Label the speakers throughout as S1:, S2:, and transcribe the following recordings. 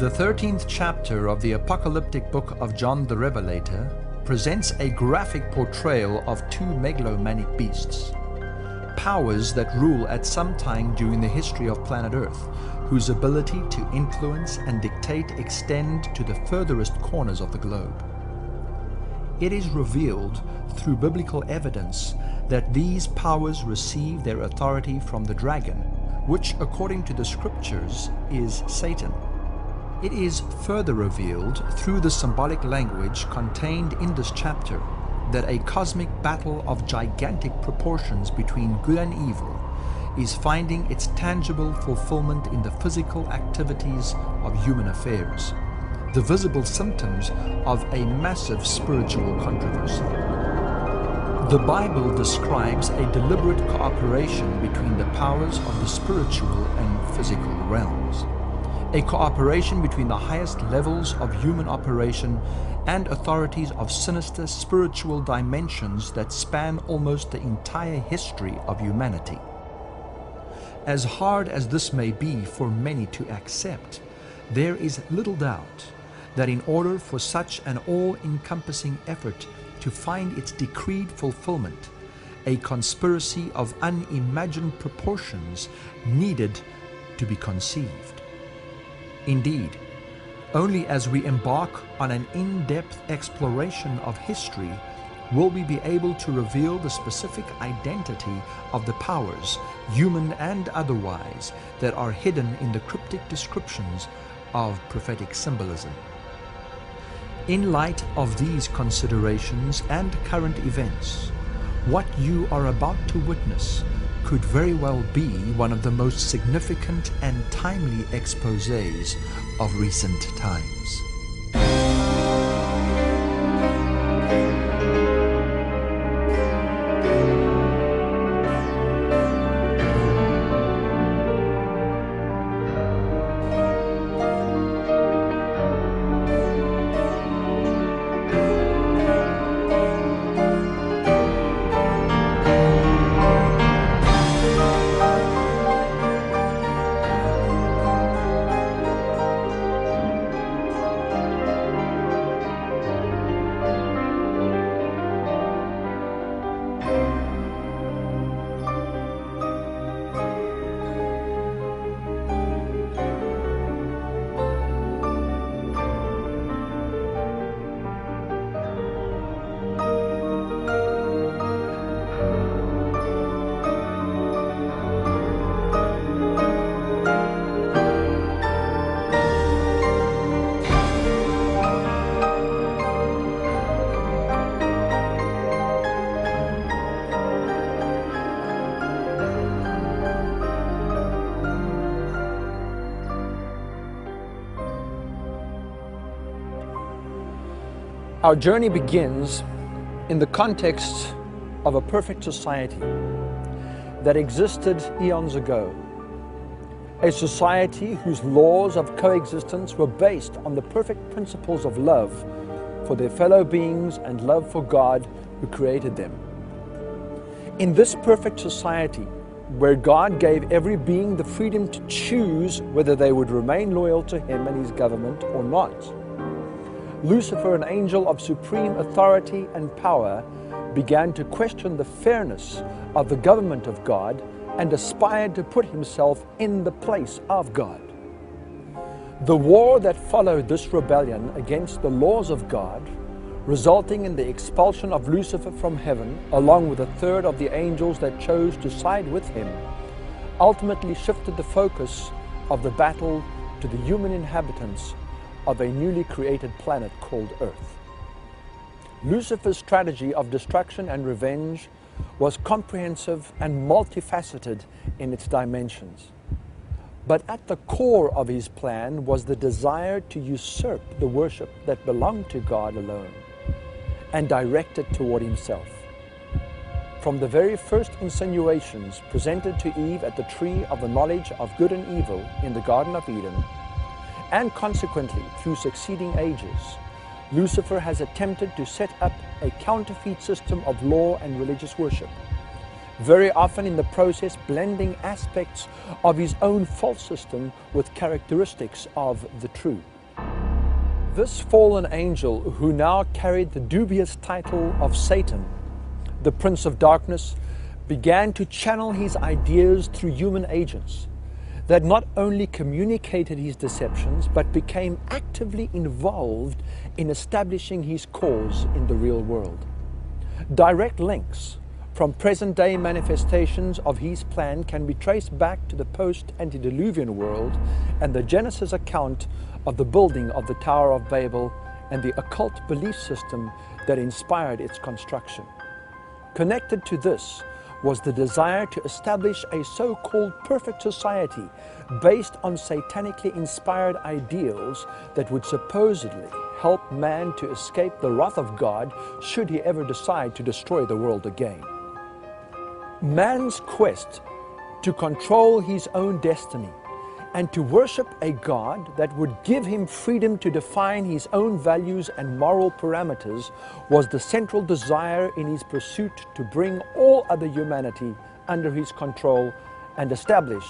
S1: The 13th chapter of the apocalyptic book of John the Revelator presents a graphic portrayal of two megalomaniac beasts, powers that rule at some time during the history of planet Earth, whose ability to influence and dictate extend to the furthest corners of the globe. It is revealed through biblical evidence that these powers receive their authority from the dragon, which according to the scriptures is Satan. It is further revealed through the symbolic language contained in this chapter that a cosmic battle of gigantic proportions between good and evil is finding its tangible fulfillment in the physical activities of human affairs, the visible symptoms of a massive spiritual controversy. The Bible describes a deliberate cooperation between the powers of the spiritual and physical realms, a cooperation between the highest levels of human operation and authorities of sinister spiritual dimensions that span almost the entire history of humanity. As hard as this may be for many to accept, there is little doubt that in order for such an all-encompassing effort to find its decreed fulfillment, a conspiracy of unimagined proportions needed to be conceived. Indeed, only as we embark on an in-depth exploration of history will we be able to reveal the specific identity of the powers, human and otherwise, that are hidden in the cryptic descriptions of prophetic symbolism. In light of these considerations and current events, what you are about to witness could very well be one of the most significant and timely exposés of recent times. Our journey begins in the context of a perfect society that existed eons ago. A society whose laws of coexistence were based on the perfect principles of love for their fellow beings and love for God who created them. In this perfect society, where God gave every being the freedom to choose whether they would remain loyal to Him and His government or not, Lucifer, an angel of supreme authority and power, began to question the fairness of the government of God and aspired to put himself in the place of God. The war that followed this rebellion against the laws of God, resulting in the expulsion of Lucifer from heaven, along with a third of the angels that chose to side with him, ultimately shifted the focus of the battle to the human inhabitants of a newly created planet called Earth. Lucifer's strategy of destruction and revenge was comprehensive and multifaceted in its dimensions. But at the core of his plan was the desire to usurp the worship that belonged to God alone and direct it toward himself. From the very first insinuations presented to Eve at the tree of the knowledge of good and evil in the Garden of Eden, and consequently through succeeding ages, Lucifer has attempted to set up a counterfeit system of law and religious worship, very often in the process blending aspects of his own false system with characteristics of the true. This fallen angel, who now carried the dubious title of Satan, the Prince of Darkness, began to channel his ideas through human agents that not only communicated his deceptions, but became actively involved in establishing his cause in the real world. Direct links from present-day manifestations of his plan can be traced back to the post-antediluvian world and the Genesis account of the building of the Tower of Babel and the occult belief system that inspired its construction. Connected to this was the desire to establish a so-called perfect society based on satanically inspired ideals that would supposedly help man to escape the wrath of God should he ever decide to destroy the world again. Man's quest to control his own destiny and to worship a God that would give him freedom to define his own values and moral parameters was the central desire in his pursuit to bring all other humanity under his control and establish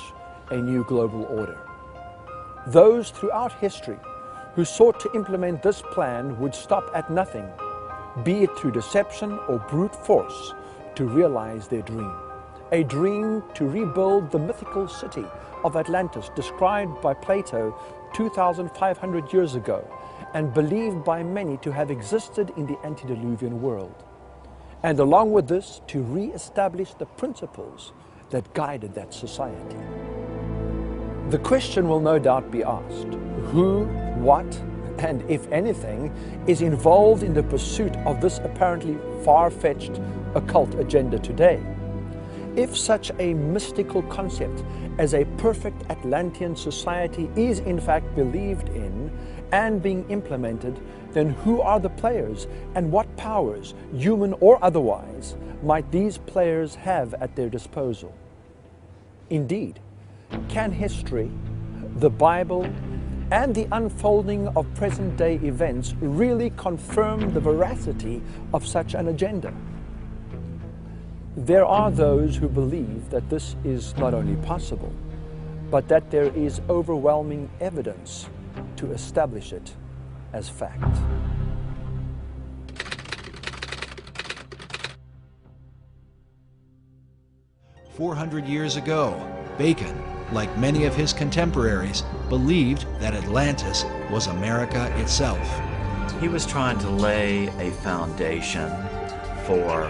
S1: a new global order. Those throughout history who sought to implement this plan would stop at nothing, be it through deception or brute force, to realize their dream. A dream to rebuild the mythical city of Atlantis, described by Plato 2,500 years ago and believed by many to have existed in the antediluvian world. And along with this, to re-establish the principles that guided that society. The question will no doubt be asked: who, what, and if anything, is involved in the pursuit of this apparently far-fetched occult agenda today? If such a mystical concept as a perfect Atlantean society is in fact believed in and being implemented, then who are the players and what powers, human or otherwise, might these players have at their disposal? Indeed, can history, the Bible, and the unfolding of present-day events really confirm the veracity of such an agenda? There are those who believe that this is not only possible, but that there is overwhelming evidence to establish it as fact.
S2: "400 years ago, Bacon, like many of his contemporaries, believed that Atlantis was America itself."
S3: He was trying to lay a foundation for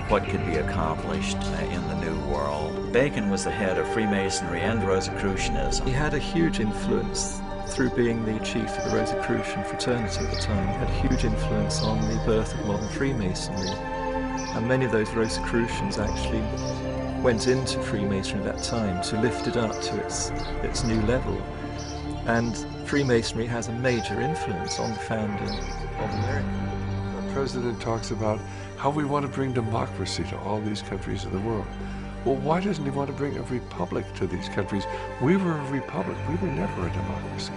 S3: what could be accomplished in the New World. Bacon was the head of Freemasonry and Rosicrucianism.
S4: He had a huge influence through being the chief of the Rosicrucian fraternity at the time. He had a huge influence on the birth of modern Freemasonry. And many of those Rosicrucians actually went into Freemasonry at that time to lift it up to its new level. And Freemasonry has a major influence on the founding of America.
S5: The president talks about how we want to bring democracy to all these countries of the world. Well, why doesn't he want to bring a republic to these countries? We were a republic. We were never a democracy.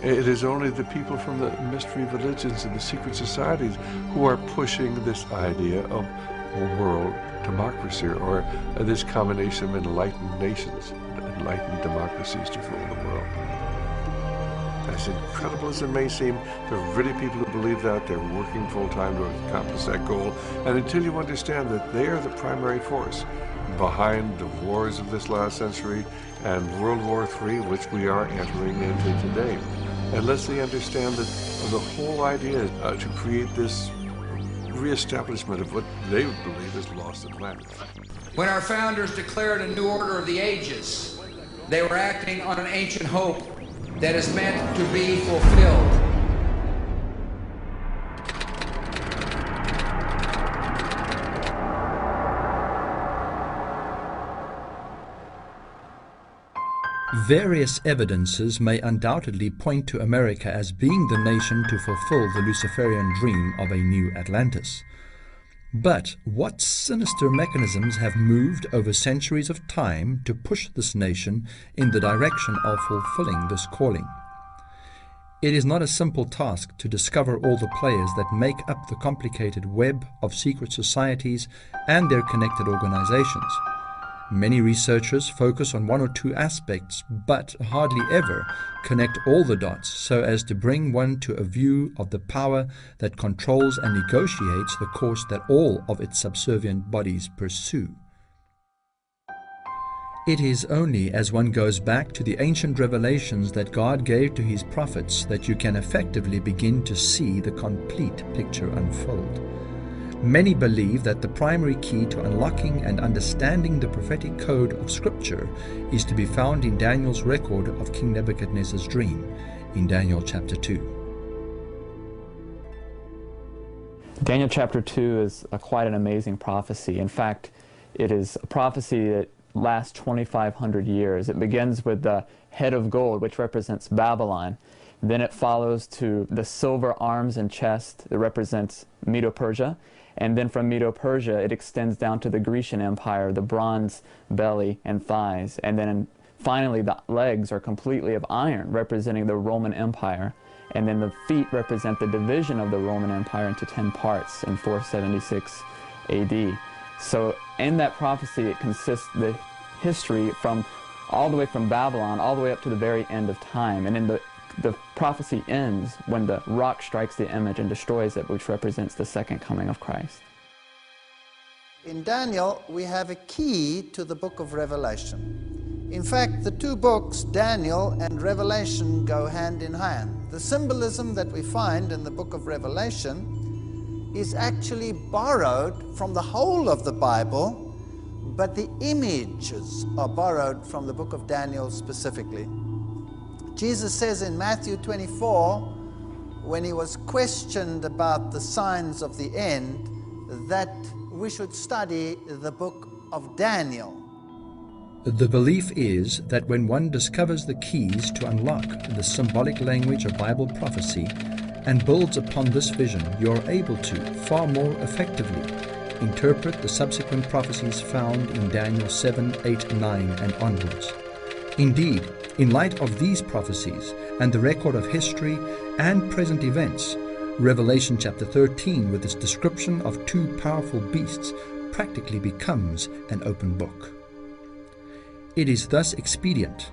S5: It is only the people from the mystery religions and the secret societies who are pushing this idea of a world democracy, or this combination of enlightened nations, enlightened democracies to rule the world. As incredible as it may seem, there are really people who believe that. They're working full-time to accomplish that goal. And until you understand that they are the primary force behind the wars of this last century and World War III, which we are entering into today, unless they understand that the whole idea is to create this reestablishment of what they believe is lost Atlantis.
S6: When our founders declared a new order of the ages, they were acting on an ancient hope that is meant to be fulfilled.
S1: Various evidences may undoubtedly point to America as being the nation to fulfill the Luciferian dream of a new Atlantis. But what sinister mechanisms have moved over centuries of time to push this nation in the direction of fulfilling this calling? It is not a simple task to discover all the players that make up the complicated web of secret societies and their connected organizations. Many researchers focus on one or two aspects, but hardly ever connect all the dots so as to bring one to a view of the power that controls and negotiates the course that all of its subservient bodies pursue. It is only as one goes back to the ancient revelations that God gave to his prophets that you can effectively begin to see the complete picture unfold. Many believe that the primary key to unlocking and understanding the prophetic code of Scripture is to be found in Daniel's record of King Nebuchadnezzar's dream in Daniel chapter 2.
S7: Daniel chapter 2 is quite an amazing prophecy. In fact, it is a prophecy that lasts 2,500 years. It begins with the head of gold, which represents Babylon. Then it follows to the silver arms and chest that represents Medo-Persia. And then from Medo-Persia, it extends down to the Grecian Empire, the bronze belly and thighs. And then finally, the legs are completely of iron, representing the Roman Empire. And then the feet represent the division of the Roman Empire into 10 parts in 476 AD. So in that prophecy, it consists the history from all the way from Babylon, all the way up to the very end of time. And in the prophecy ends when the rock strikes the image and destroys it, which represents the second coming of Christ.
S8: In Daniel, we have a key to the book of Revelation. In fact, the two books, Daniel and Revelation, go hand in hand. The symbolism that we find in the book of Revelation is actually borrowed from the whole of the Bible, but the images are borrowed from the book of Daniel specifically. Jesus says in Matthew 24, when he was questioned about the signs of the end, that we should study the book of Daniel.
S1: The belief is that when one discovers the keys to unlock the symbolic language of Bible prophecy and builds upon this vision, you are able to, far more effectively, interpret the subsequent prophecies found in Daniel 7, 8, 9, and onwards. Indeed, in light of these prophecies and the record of history and present events, Revelation chapter 13, with its description of two powerful beasts, practically becomes an open book. It is thus expedient,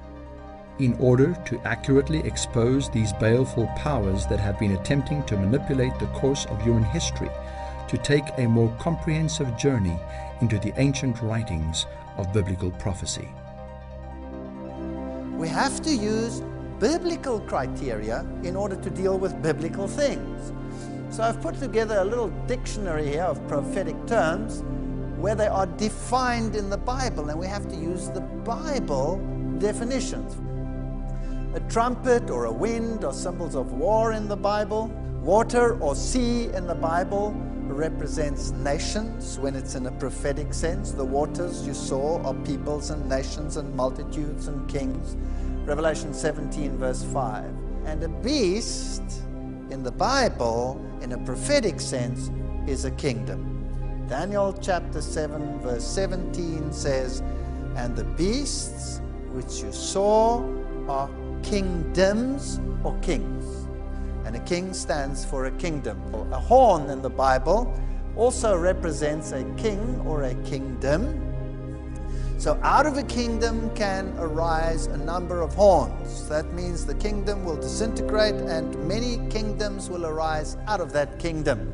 S1: in order to accurately expose these baleful powers that have been attempting to manipulate the course of human history, to take a more comprehensive journey into the ancient writings of biblical prophecy.
S8: We have to use biblical criteria in order to deal with biblical things. So I've put together a little dictionary here of prophetic terms where they are defined in the Bible, and we have to use the Bible definitions. A trumpet or a wind are symbols of war in the Bible. Water or sea in the Bible represents nations when it's in a prophetic sense. The waters you saw are peoples and nations and multitudes and kings. Revelation 17 verse 5. And a beast in the Bible, in a prophetic sense, is a kingdom. Daniel chapter 7 verse 17 says, and the beasts which you saw are kingdoms or kings. And a king stands for a kingdom. A horn in the Bible also represents a king or a kingdom. So out of a kingdom can arise a number of horns. That means the kingdom will disintegrate and many kingdoms will arise out of that kingdom.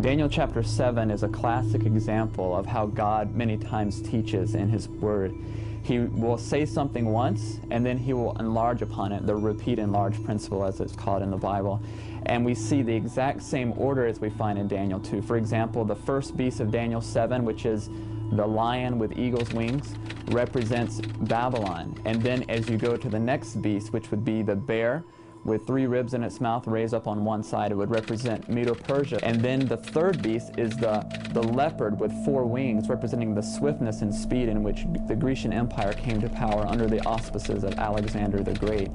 S7: Daniel chapter 7 is a classic example of how God many times teaches in His Word. He will say something once, and then He will enlarge upon it, the repeat enlarge principle as it's called in the Bible. And we see the exact same order as we find in Daniel 2. For example, the first beast of Daniel 7, which is the lion with eagle's wings, represents Babylon. And then as you go to the next beast, which would be the bear, with 3 ribs in its mouth raised up on one side, it would represent Medo-Persia. And then the third beast is the leopard with 4 wings, representing the swiftness and speed in which the Grecian Empire came to power under the auspices of Alexander the Great.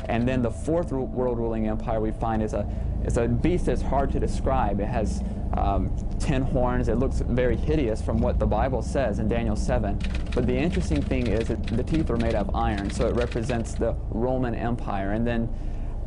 S7: And then the fourth world ruling empire we find is a beast that's hard to describe. It has 10 horns. It looks very hideous from what the Bible says in Daniel 7. But the interesting thing is that the teeth are made of iron, so it represents the Roman Empire. And then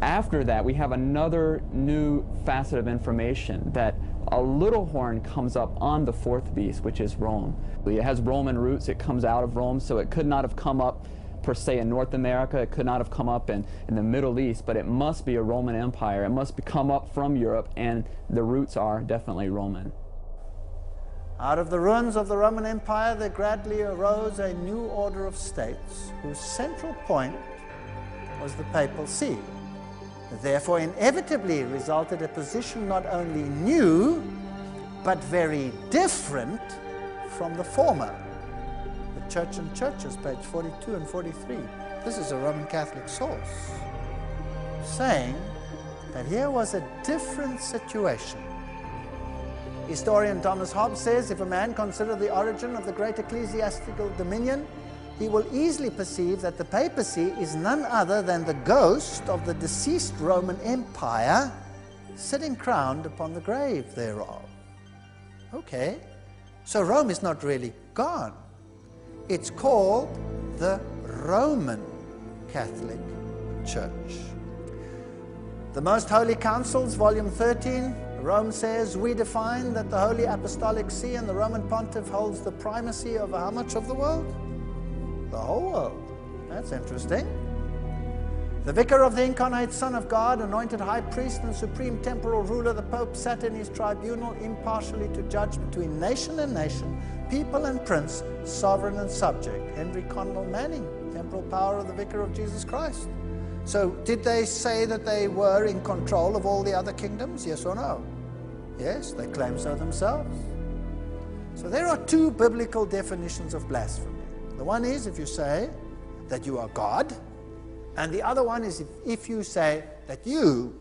S7: After that, we have another new facet of information, that a little horn comes up on the fourth beast, which is Rome. It has Roman roots, it comes out of Rome, so it could not have come up per se in North America, it could not have come up in the Middle East, but it must be a Roman Empire. It must come up from Europe, and the roots are definitely Roman.
S8: Out of the ruins of the Roman Empire, there gradually arose a new order of states whose central point was the papal see. Therefore, inevitably resulted a position not only new, but very different from the former. The Church and Churches, page 42 and 43. This is a Roman Catholic source, saying that here was a different situation. Historian Thomas Hobbes says, if a man consider the origin of the great ecclesiastical dominion, he will easily perceive that the papacy is none other than the ghost of the deceased Roman Empire sitting crowned upon the grave thereof. Okay, so Rome is not really gone. It's called the Roman Catholic Church. The Most Holy Councils, volume 13, Rome says, we define that the Holy Apostolic See and the Roman Pontiff holds the primacy over how much of the world? The whole world. That's interesting. The Vicar of the Incarnate Son of God, anointed High Priest and Supreme Temporal Ruler, the Pope sat in his tribunal impartially to judge between nation and nation, people and prince, sovereign and subject. Henry Condell Manning, temporal power of the Vicar of Jesus Christ. So did they say that they were in control of all the other kingdoms? Yes or no? Yes, they claim so themselves. So there are two biblical definitions of blasphemy. The one is if you say that you are God, and the other one is if you say that you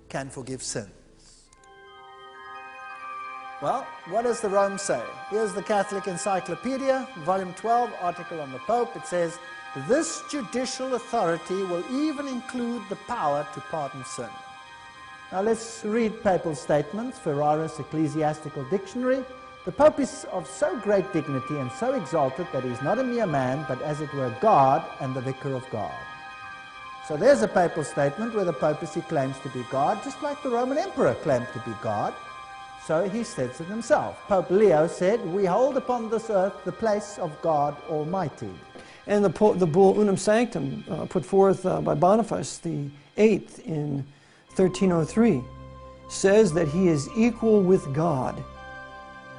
S8: can forgive sins. Well, what does the Rome say? Here's the Catholic Encyclopedia, volume 12, article on the Pope. It says, this judicial authority will even include the power to pardon sin. Now let's read papal statements, Ferraris Ecclesiastical Dictionary. The Pope is of so great dignity and so exalted that he is not a mere man, but as it were God and the Vicar of God. So there's a papal statement where the papacy claims to be God, just like the Roman Emperor claimed to be God. So he says it himself. Pope Leo said, we hold upon this earth the place of God Almighty.
S9: And the bull Unum Sanctum put forth by Boniface the Eighth in 1303 says that he is equal with God.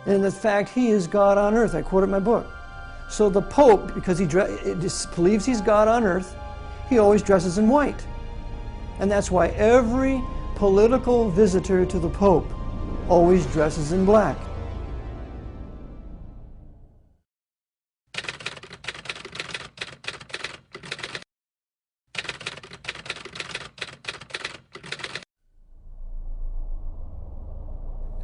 S9: And in fact, he is God on earth. I quoted my book. So the Pope, because he believes he's God on earth, he always dresses in white. And that's why every political visitor to the Pope always dresses in black.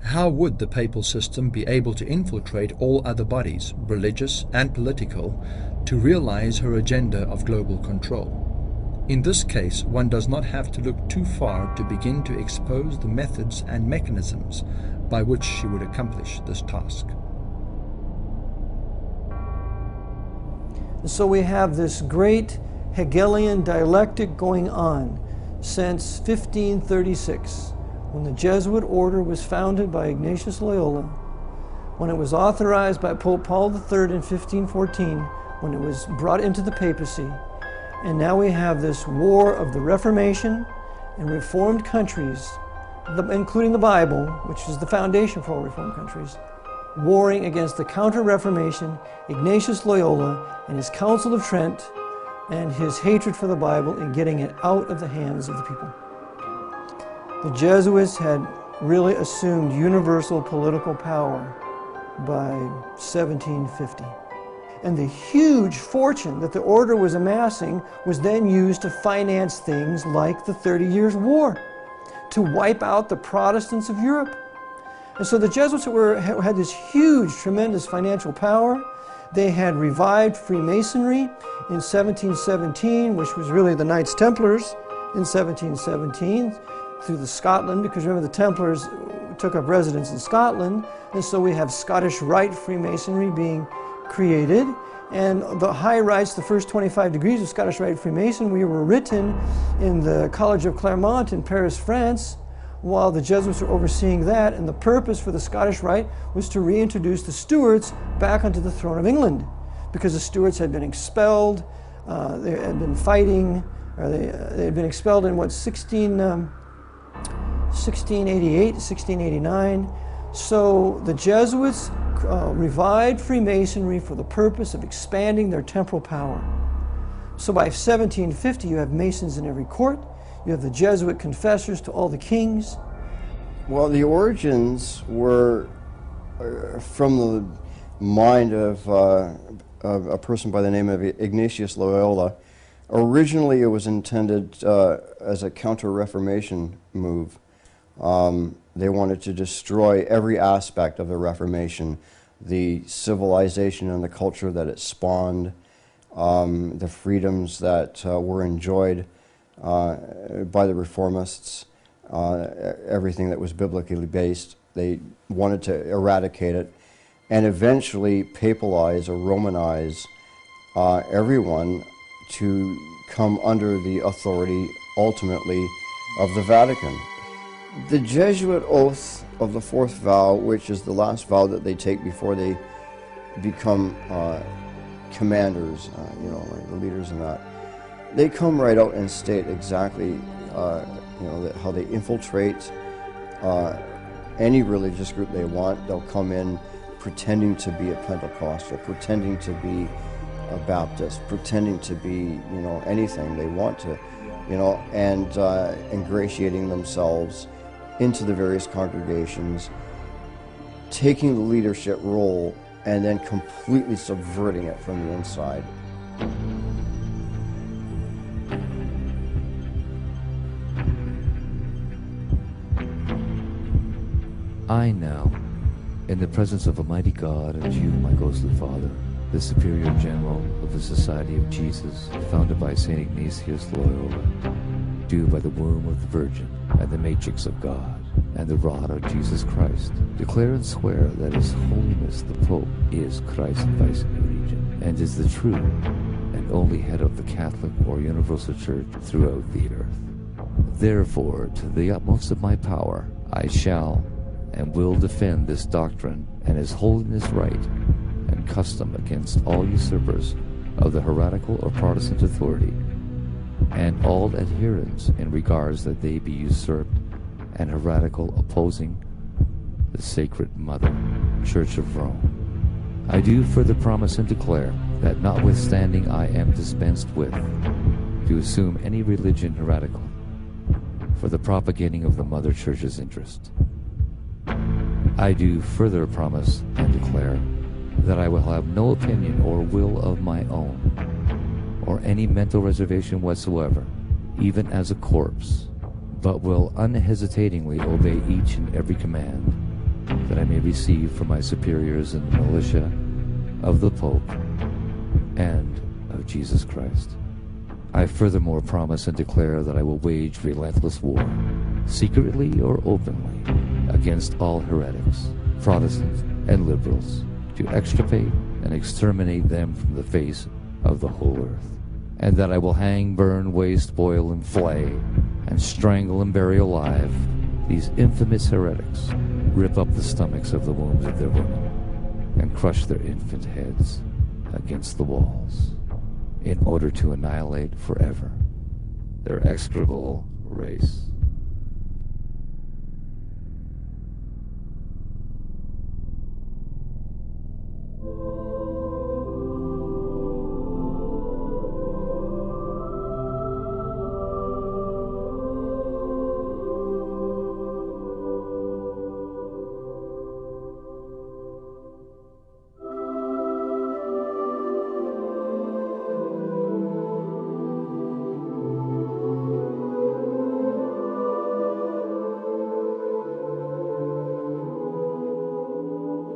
S1: How would the papal system be able to infiltrate all other bodies, religious and political, to realize her agenda of global control? In this case, one does not have to look too far to begin to expose the methods and mechanisms by which she would accomplish this task.
S9: So we have this great Hegelian dialectic going on since 1536. When the Jesuit order was founded by Ignatius Loyola, when it was authorized by Pope Paul III in 1514, when it was brought into the papacy, and now we have this war of the Reformation and Reformed countries, including the Bible, which is the foundation for all Reformed countries, warring against the Counter-Reformation, Ignatius Loyola and his Council of Trent, and his hatred for the Bible and getting it out of the hands of the people. The Jesuits had really assumed universal political power by 1750. And the huge fortune that the order was amassing was then used to finance things like the 30 Years' War, to wipe out the Protestants of Europe. And so the Jesuits had this huge, tremendous financial power. They had revived Freemasonry in 1717, which was really the Knights Templars in 1717, through Scotland, because remember the Templars took up residence in Scotland, and so we have Scottish Rite Freemasonry being created, and the high rites, the first 25 degrees of Scottish Rite Freemasonry, were written in the College of Clermont in Paris, France, while the Jesuits were overseeing that, and the purpose for the Scottish Rite was to reintroduce the Stuarts back onto the throne of England, because the Stuarts had been expelled, they had been fighting, or they had been expelled in what, 1688, 1689. So the Jesuits revived Freemasonry for the purpose of expanding their temporal power. So by 1750, you have Masons in every court. You have the Jesuit confessors to all the kings.
S10: Well, the origins were from the mind of a person by the name of Ignatius Loyola. Originally, it was intended as a counter-Reformation move. They wanted to destroy every aspect of the Reformation, the civilization and the culture that it spawned, the freedoms that were enjoyed by the Reformists, everything that was biblically based. They wanted to eradicate it and eventually papalize or Romanize everyone to come under the authority, ultimately, of the Vatican. The Jesuit oath of the fourth vow, which is the last vow that they take before they become commanders, like the leaders in that, they come right out and state exactly, how they infiltrate any religious group they want. They'll come in pretending to be a Pentecostal, pretending to be a Baptist, pretending to be, anything they want to, and ingratiating themselves into the various congregations, taking the leadership role, and then completely subverting it from the inside.
S11: I now, in the presence of a mighty God and you, my ghostly Father, the Superior General of the Society of Jesus, founded by St. Ignatius Loyola, do by the womb of the Virgin and the matrix of God and the rod of Jesus Christ, declare and swear that His Holiness the Pope is Christ's Vice-Regent and is the true and only head of the Catholic or Universal Church throughout the earth. Therefore, to the utmost of my power, I shall and will defend this doctrine and His Holiness right and custom against all usurpers of the heretical or Protestant authority, and all adherents in regards that they be usurped and heretical, opposing the Sacred Mother, Church of Rome. I do further promise and declare that notwithstanding I am dispensed with to assume any religion heretical for the propagating of the Mother Church's interest, I do further promise and declare that I will have no opinion or will of my own, or any mental reservation whatsoever, even as a corpse, but will unhesitatingly obey each and every command that I may receive from my superiors in the militia of the Pope and of Jesus Christ. I furthermore promise and declare that I will wage relentless war, secretly or openly, against all heretics, Protestants, and liberals, to extirpate and exterminate them from the face of the whole earth, and that I will hang, burn, waste, boil, and flay, and strangle and bury alive these infamous heretics, rip up the stomachs of the wombs of their women, and crush their infant heads against the walls, in order to annihilate forever their execrable race.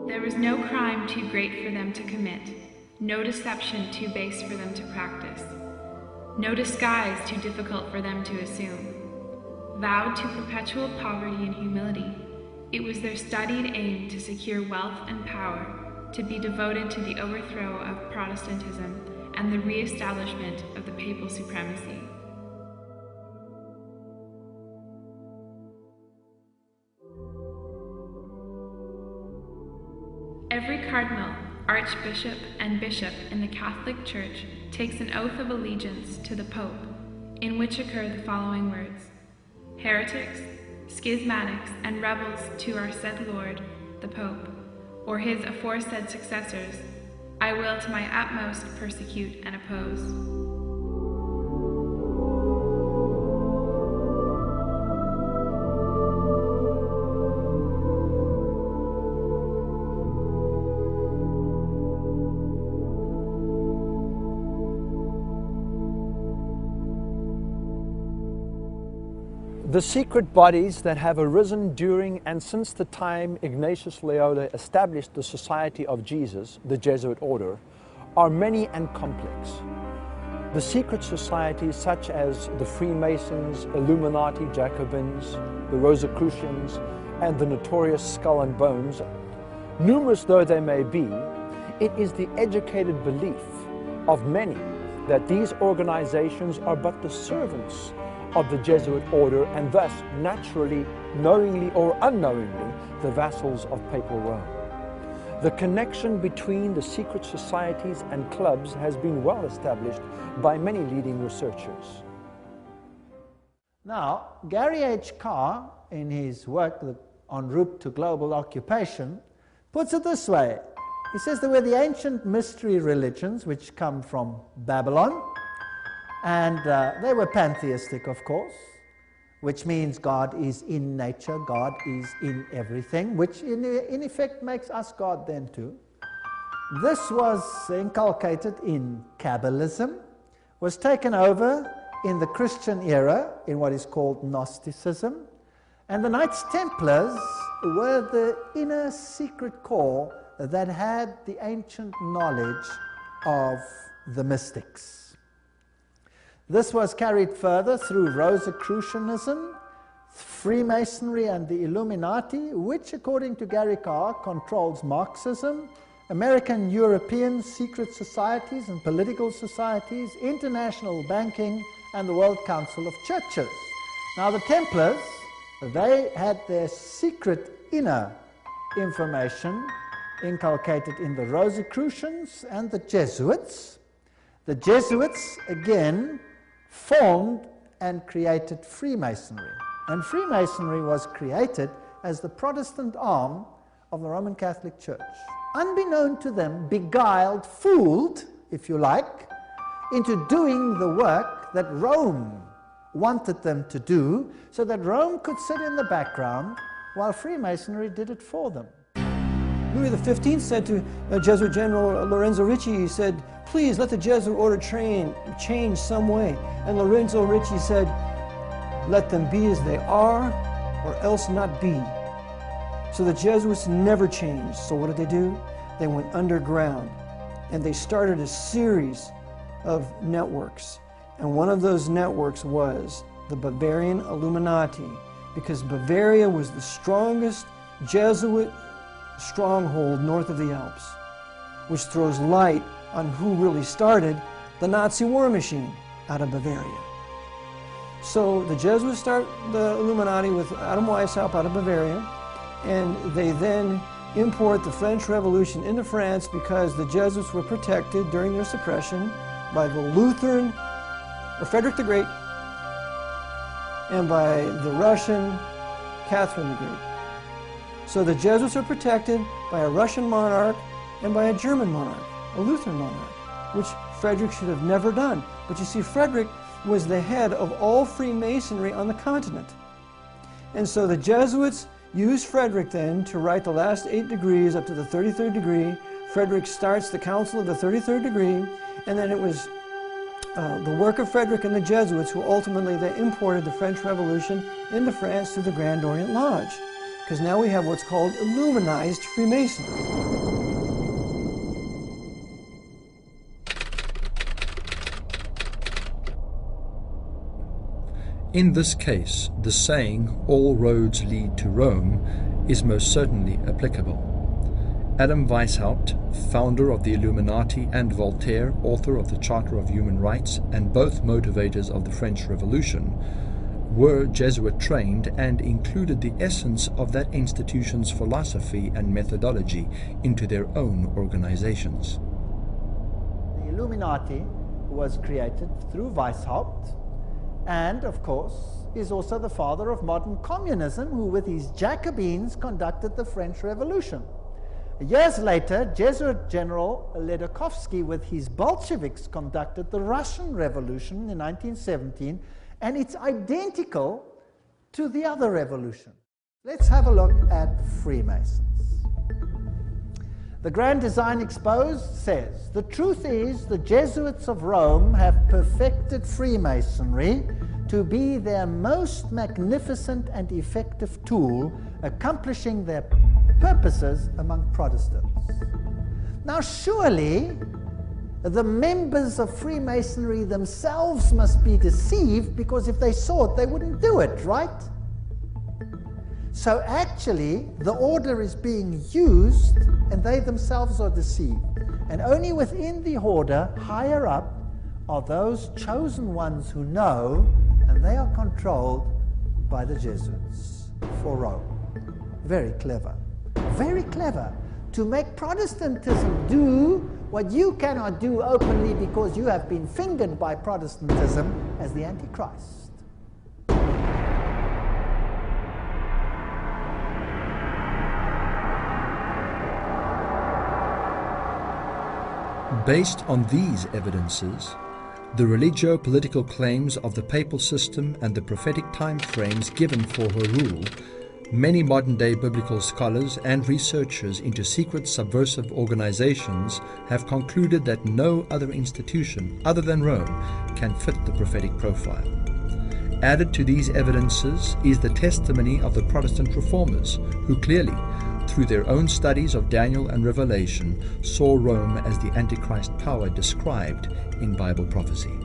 S12: There was no crime too great for them to commit, no deception too base for them to practice, no disguise too difficult for them to assume. Vowed to perpetual poverty and humility, it was their studied aim to secure wealth and power, to be devoted to the overthrow of Protestantism and the re-establishment of the papal supremacy. Every cardinal, archbishop, and bishop in the Catholic Church takes an oath of allegiance to the Pope, in which occur the following words: heretics, schismatics, and rebels to our said Lord, the Pope, or his aforesaid successors, I will to my utmost persecute and oppose.
S1: The secret bodies that have arisen during and since the time Ignatius Loyola established the Society of Jesus, the Jesuit order, are many and complex. The secret societies such as the Freemasons, Illuminati Jacobins, the Rosicrucians, and the notorious Skull and Bones, numerous though they may be, it is the educated belief of many that these organizations are but the servants of the Jesuit order, and thus naturally, knowingly or unknowingly, the vassals of Papal Rome. The connection between the secret societies and clubs has been well established by many leading researchers.
S8: Now, Gary H. Carr, in his work En route to global occupation, puts it this way. He says there were the ancient mystery religions which come from Babylon, and they were pantheistic, of course, which means God is in nature, God is in everything, which in effect makes us God then too. This was inculcated in Kabbalism, was taken over in the Christian era in what is called Gnosticism, and the Knights Templars were the inner secret core that had the ancient knowledge of the mystics. This was carried further through Rosicrucianism, Freemasonry, and the Illuminati, which, according to Gary Carr, controls Marxism, American European secret societies and political societies, international banking, and the World Council of Churches. Now, the Templars, they had their secret inner information inculcated in the Rosicrucians and the Jesuits. The Jesuits, again, formed and created Freemasonry. And Freemasonry was created as the Protestant arm of the Roman Catholic Church. Unbeknown to them, beguiled, fooled, if you like, into doing the work that Rome wanted them to do, so that Rome could sit in the background while Freemasonry did it for them.
S9: Louis XV said to Jesuit General Lorenzo Ricci, he said, please let the Jesuit order change some way. And Lorenzo Ricci said, let them be as they are, or else not be. So the Jesuits never changed. So what did they do? They went underground, and they started a series of networks. And one of those networks was the Bavarian Illuminati, because Bavaria was the strongest Jesuit stronghold north of the Alps, which throws light on who really started the Nazi war machine out of Bavaria. So the Jesuits start the Illuminati with Adam Weishaupt out of Bavaria, and they then import the French Revolution into France because the Jesuits were protected during their suppression by the Lutheran, or Frederick the Great, and by the Russian Catherine the Great. So the Jesuits are protected by a Russian monarch and by a German monarch, a Lutheran monarch, which Frederick should have never done. But you see, Frederick was the head of all Freemasonry on the continent. And so the Jesuits used Frederick then to write the last 8 degrees up to the 33rd degree. Frederick starts the Council of the 33rd degree, and then it was the work of Frederick and the Jesuits who ultimately they imported the French Revolution into France through the Grand Orient Lodge. Because now we have what's called Illuminized Freemasonry.
S1: In this case, the saying, all roads lead to Rome, is most certainly applicable. Adam Weishaupt, founder of the Illuminati, and Voltaire, author of the Charter of Human Rights, and both motivators of the French Revolution, were Jesuit trained and included the essence of that institution's philosophy and methodology into their own organizations.
S8: The Illuminati was created through Weishaupt, and of course is also the father of modern communism, who with his Jacobins conducted the French Revolution. Years later, Jesuit General Ledochowski with his Bolsheviks conducted the Russian Revolution in 1917, and it's identical to the other revolution. Let's have a look at Freemasons. The Grand Design Exposed says, "The truth is the Jesuits of Rome have perfected Freemasonry to be their most magnificent and effective tool, accomplishing their purposes among Protestants." Now surely the members of Freemasonry themselves must be deceived, because if they saw it, they wouldn't do it, right? So actually, the order is being used, and they themselves are deceived. And only within the order, higher up, are those chosen ones who know, and they are controlled by the Jesuits for Rome. Very clever. Very clever. To make Protestantism do what you cannot do openly because you have been fingered by Protestantism as the Antichrist.
S1: Based on these evidences, the religio-political claims of the papal system and the prophetic time frames given for her rule, many modern-day biblical scholars and researchers into secret subversive organizations have concluded that no other institution other than Rome can fit the prophetic profile. Added to these evidences is the testimony of the Protestant reformers, who clearly, through their own studies of Daniel and Revelation, saw Rome as the Antichrist power described in Bible prophecy.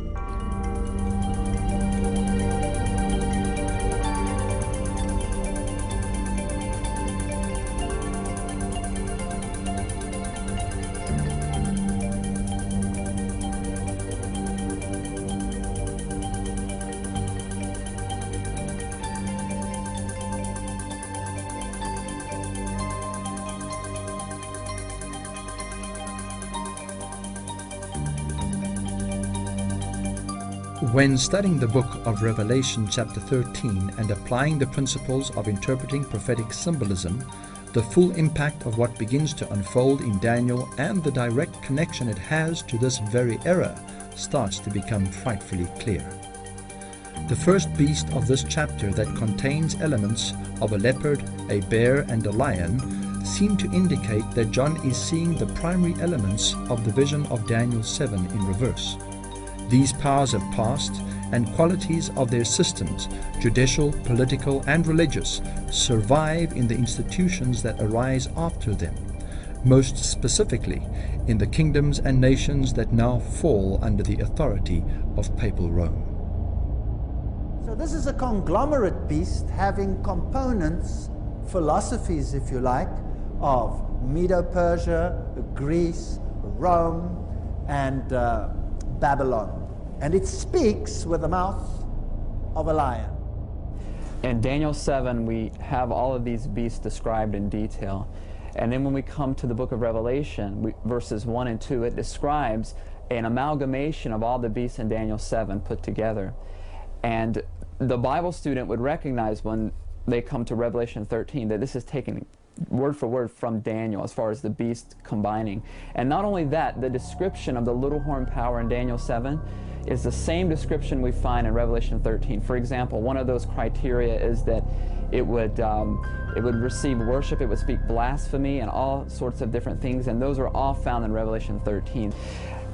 S1: When studying the book of Revelation chapter 13 and applying the principles of interpreting prophetic symbolism, the full impact of what begins to unfold in Daniel and the direct connection it has to this very era starts to become frightfully clear. The first beast of this chapter, that contains elements of a leopard, a bear, and a lion, seem to indicate that John is seeing the primary elements of the vision of Daniel 7 in reverse. These powers of past and qualities of their systems, judicial, political, and religious, survive in the institutions that arise after them, most specifically in the kingdoms and nations that now fall under the authority of Papal Rome.
S8: So this is a conglomerate beast having components, philosophies if you like, of Medo-Persia, Greece, Rome, and Babylon. And it speaks with the mouth of a lion.
S7: In Daniel 7, we have all of these beasts described in detail. And then when we come to the book of Revelation, verses 1 and 2, it describes an amalgamation of all the beasts in Daniel 7 put together. And the Bible student would recognize when they come to Revelation 13 that this is taken word for word from Daniel as far as the beast combining. And not only that, the description of the little horn power in Daniel 7 is the same description we find in Revelation 13. For example, one of those criteria is that it would receive worship, it would speak blasphemy and all sorts of different things, and those are all found in Revelation 13.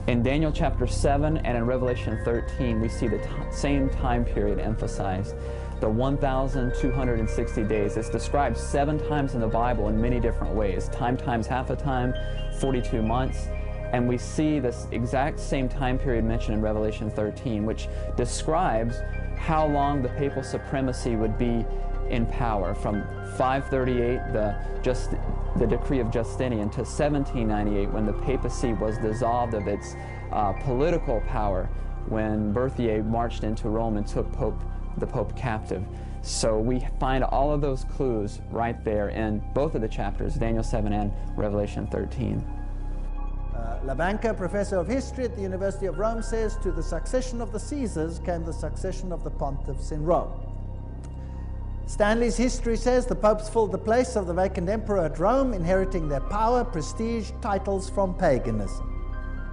S7: In Daniel chapter 7 and in Revelation 13, we see the same time period emphasized. The 1,260 days. It's described 7 times in the Bible in many different ways. Time times half a time, 42 months. And we see this exact same time period mentioned in Revelation 13, which describes how long the papal supremacy would be in power, from 538, just the decree of Justinian to 1798, when the papacy was dissolved of its political power, when Berthier marched into Rome and took the Pope captive. So we find all of those clues right there in both of the chapters, Daniel 7 and Revelation 13.
S8: Labanca, professor of history at the University of Rome, says, to the succession of the Caesars came the succession of the pontiffs in Rome. Stanley's history says the popes filled the place of the vacant emperor at Rome, inheriting their power, prestige, titles from paganism.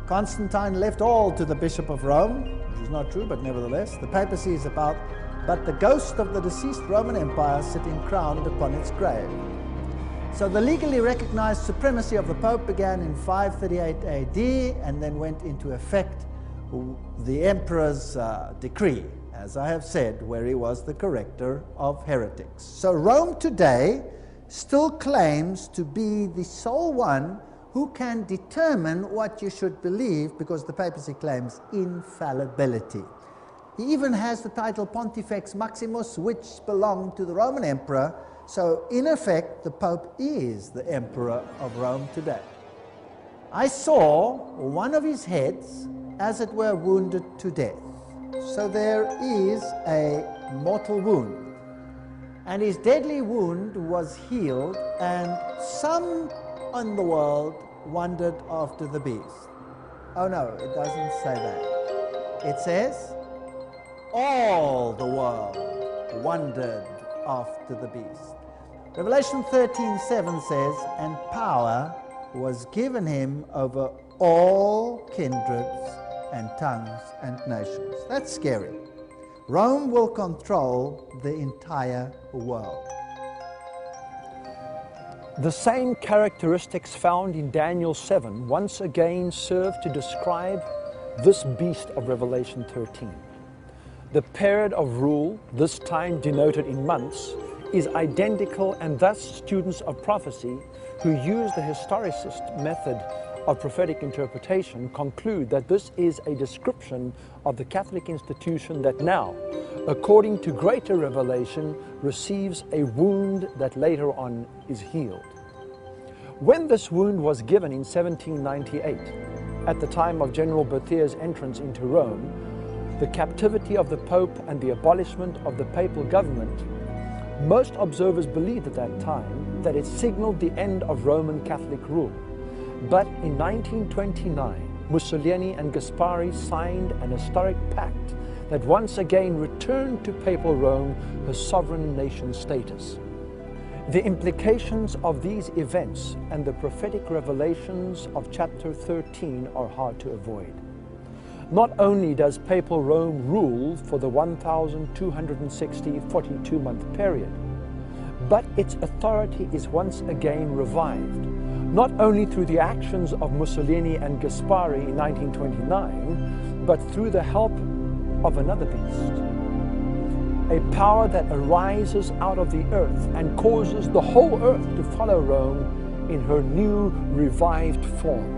S8: Constantine left all to the Bishop of Rome, which is not true, but nevertheless, the papacy is about but the ghost of the deceased Roman Empire sitting crowned upon its grave. So the legally recognized supremacy of the Pope began in 538 AD and then went into effect the emperor's decree, as I have said, where he was the corrector of heretics. So Rome today still claims to be the sole one who can determine what you should believe, because the papacy claims infallibility. He even has the title Pontifex Maximus, which belonged to the Roman emperor. So in effect, the Pope is the emperor of Rome today. I saw one of his heads, as it were, wounded to death. So there is a mortal wound. And his deadly wound was healed, and some in the world wondered after the beast. Oh no, it doesn't say that. It says, all the world wondered after the beast. Revelation 13:7 says, and power was given him over all kindreds and tongues and nations. That's scary. Rome will control the entire world.
S13: The same characteristics found in Daniel 7 once again serve to describe this beast of Revelation 13. The period of rule, this time denoted in months, is identical, and thus students of prophecy who use the historicist method of prophetic interpretation conclude that this is a description of the Catholic institution that now, according to greater revelation, receives a wound that later on is healed. When this wound was given in 1798, at the time of General Berthier's entrance into Rome, the captivity of the Pope and the abolishment of the papal government, most observers believed at that time that it signaled the end of Roman Catholic rule. But in 1929, Mussolini and Gaspari signed an historic pact that once again returned to papal Rome her sovereign nation status. The implications of these events and the prophetic revelations of chapter 13 are hard to avoid. Not only does papal Rome rule for the 1,260 42-month period, but its authority is once again revived, not only through the actions of Mussolini and Gaspari in 1929, but through the help of another beast, a power that arises out of the earth and causes the whole earth to follow Rome in her new revived form.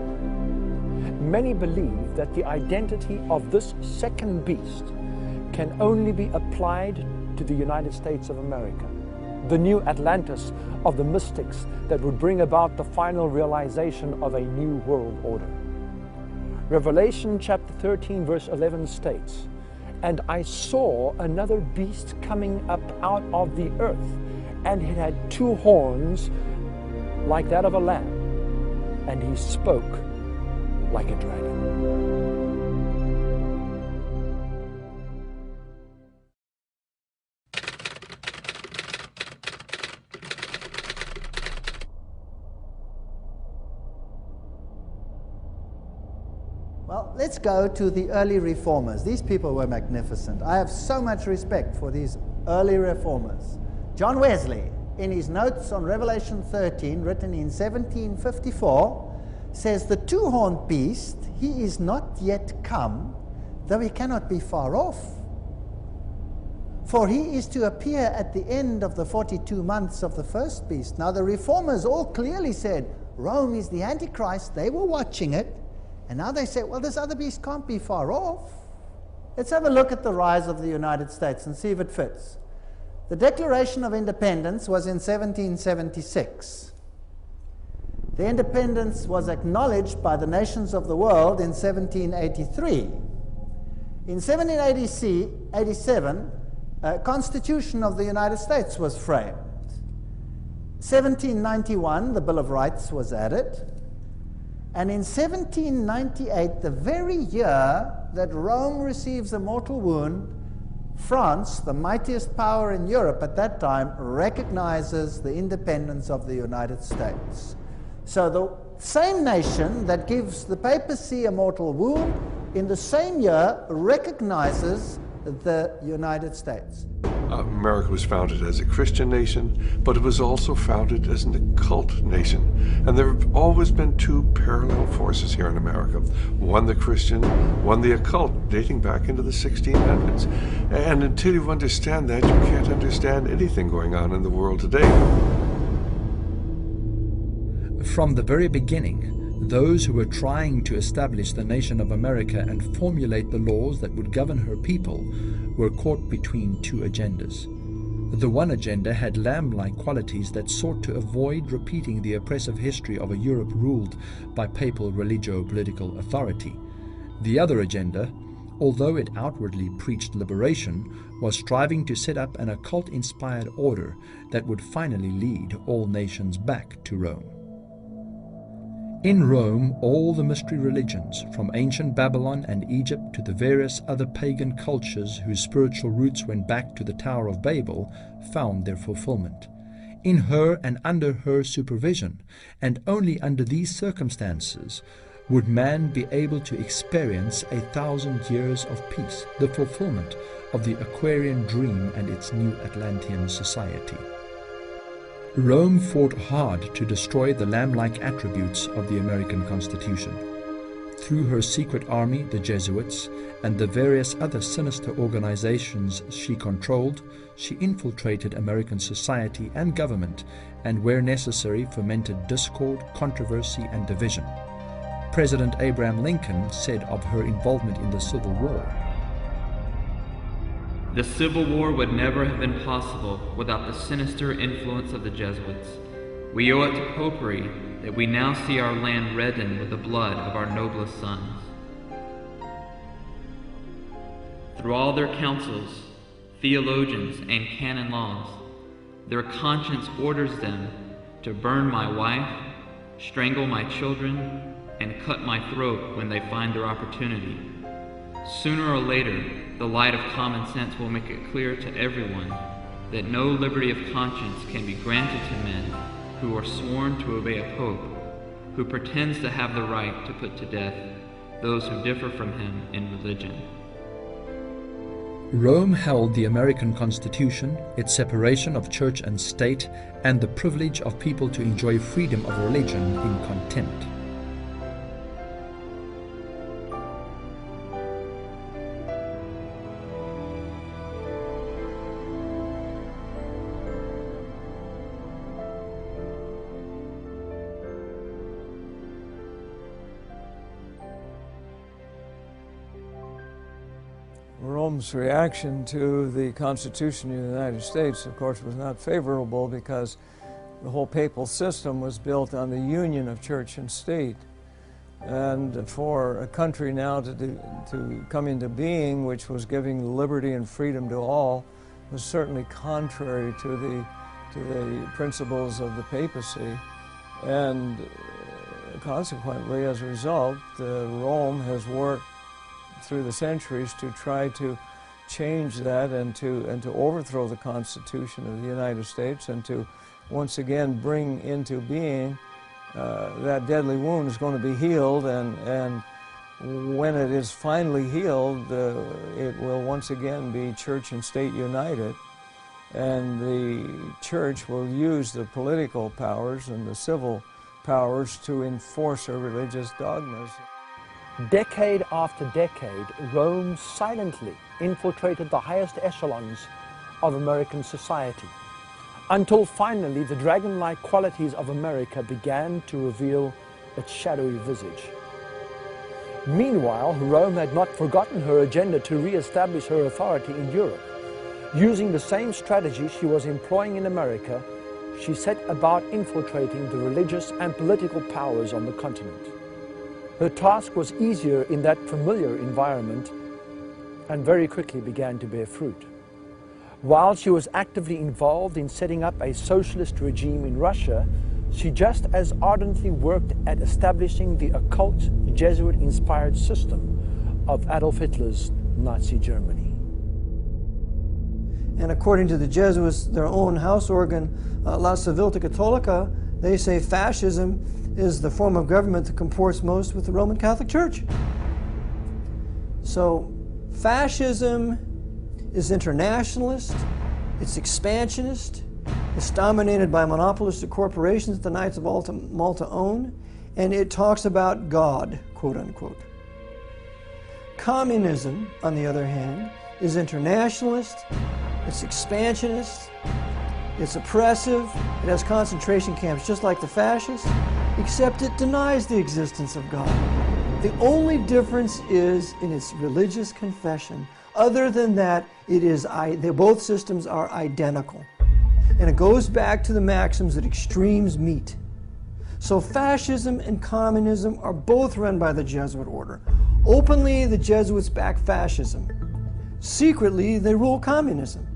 S13: Many believe that the identity of this second beast can only be applied to the United States of America, the new Atlantis of the mystics that would bring about the final realization of a new world order. Revelation chapter 13 verse 11 states, and I saw another beast coming up out of the earth, and it had two horns like that of a lamb, and he spoke like a dragon.
S8: Well, let's go to the early reformers. These people were magnificent. I have so much respect for these early reformers. John Wesley, in his notes on Revelation 13, written in 1754, says, the two-horned beast, he is not yet come, though he cannot be far off. For he is to appear at the end of the 42 months of the first beast. Now the reformers all clearly said, Rome is the Antichrist. They were watching it. And now they say, well, this other beast can't be far off. Let's have a look at the rise of the United States and see if it fits. The Declaration of Independence was in 1776. The independence was acknowledged by the nations of the world in 1783. In 1787, a Constitution of the United States was framed. 1791, the Bill of Rights was added. And in 1798, the very year that Rome receives a mortal wound, France, the mightiest power in Europe at that time, recognizes the independence of the United States. So the same nation that gives the papacy a mortal wound, in the same year recognizes the United States.
S5: America was founded as a Christian nation, but it was also founded as an occult nation. And there have always been two parallel forces here in America. One the Christian, one the occult, dating back into the 1600s. And until you understand that, you can't understand anything going on in the world today.
S1: From the very beginning, those who were trying to establish the nation of America and formulate the laws that would govern her people were caught between two agendas. The one agenda had lamb-like qualities that sought to avoid repeating the oppressive history of a Europe ruled by papal religio-political authority. The other agenda, although it outwardly preached liberation, was striving to set up an occult-inspired order that would finally lead all nations back to Rome. In Rome, all the mystery religions, from ancient Babylon and Egypt to the various other pagan cultures whose spiritual roots went back to the Tower of Babel, found their fulfillment. In her and under her supervision, and only under these circumstances, would man be able to experience 1,000 years of peace, the fulfillment of the Aquarian dream and its new Atlantean society. Rome fought hard to destroy the lamb-like attributes of the American Constitution. Through her secret army, the Jesuits, and the various other sinister organizations she controlled, she infiltrated American society and government, and where necessary fomented discord, controversy, and division. President Abraham Lincoln said of her involvement in the Civil War,
S14: "The Civil War would never have been possible without the sinister influence of the Jesuits. We owe it to Popery that we now see our land reddened with the blood of our noblest sons. Through all their councils, theologians, and canon laws, their conscience orders them to burn my wife, strangle my children, and cut my throat when they find their opportunity. Sooner or later, the light of common sense will make it clear to everyone that no liberty of conscience can be granted to men who are sworn to obey a pope who pretends to have the right to put to death those who differ from him in religion."
S1: Rome held the American Constitution, its separation of church and state, and the privilege of people to enjoy freedom of religion in contempt.
S9: Rome's reaction to the Constitution of the United States, of course, was not favorable because the whole papal system was built on the union of church and state. And for a country now to come into being, which was giving liberty and freedom to all, was certainly contrary to the principles of the papacy. And consequently, as a result, Rome has worked through the centuries to try to change that and to overthrow the Constitution of the United States and to once again bring into being that deadly wound is going to be healed, and when it is finally healed, it will once again be church and state united, and the church will use the political powers and the civil powers to enforce her religious dogmas.
S13: Decade after decade, Rome silently infiltrated the highest echelons of American society, until finally the dragon-like qualities of America began to reveal its shadowy visage. Meanwhile, Rome had not forgotten her agenda to re-establish her authority in Europe. Using the same strategy she was employing in America, she set about infiltrating the religious and political powers on the continent. Her task was easier in that familiar environment and very quickly began to bear fruit. While she was actively involved in setting up a socialist regime in Russia, she just as ardently worked at establishing the occult, Jesuit-inspired system of Adolf Hitler's Nazi Germany.
S9: And according to the Jesuits, their own house organ, La Civiltà Cattolica, they say fascism is the form of government that comports most with the Roman Catholic Church. So fascism is internationalist, it's expansionist, it's dominated by monopolistic corporations that the Knights of Malta own, and it talks about God, quote unquote. Communism, on the other hand, is internationalist, it's expansionist, it's oppressive, it has concentration camps just like the fascists, except it denies the existence of God. The only difference is in its religious confession. Other than that, both systems are identical. And it goes back to the maxims that extremes meet. So fascism and communism are both run by the Jesuit order. Openly, the Jesuits back fascism. Secretly, they rule communism.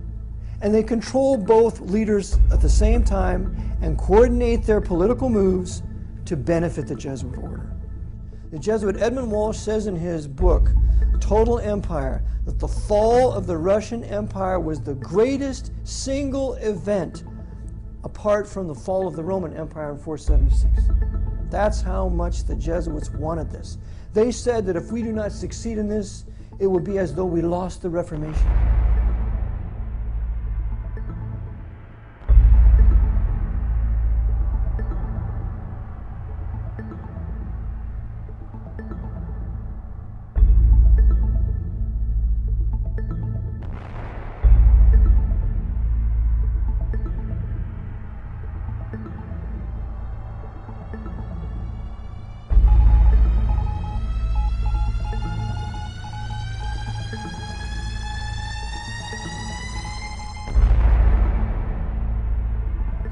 S9: And they control both leaders at the same time and coordinate their political moves to benefit the Jesuit order. The Jesuit Edmund Walsh says in his book, Total Empire, that the fall of the Russian Empire was the greatest single event apart from the fall of the Roman Empire in 476. That's how much the Jesuits wanted this. They said that if we do not succeed in this, it would be as though we lost the Reformation.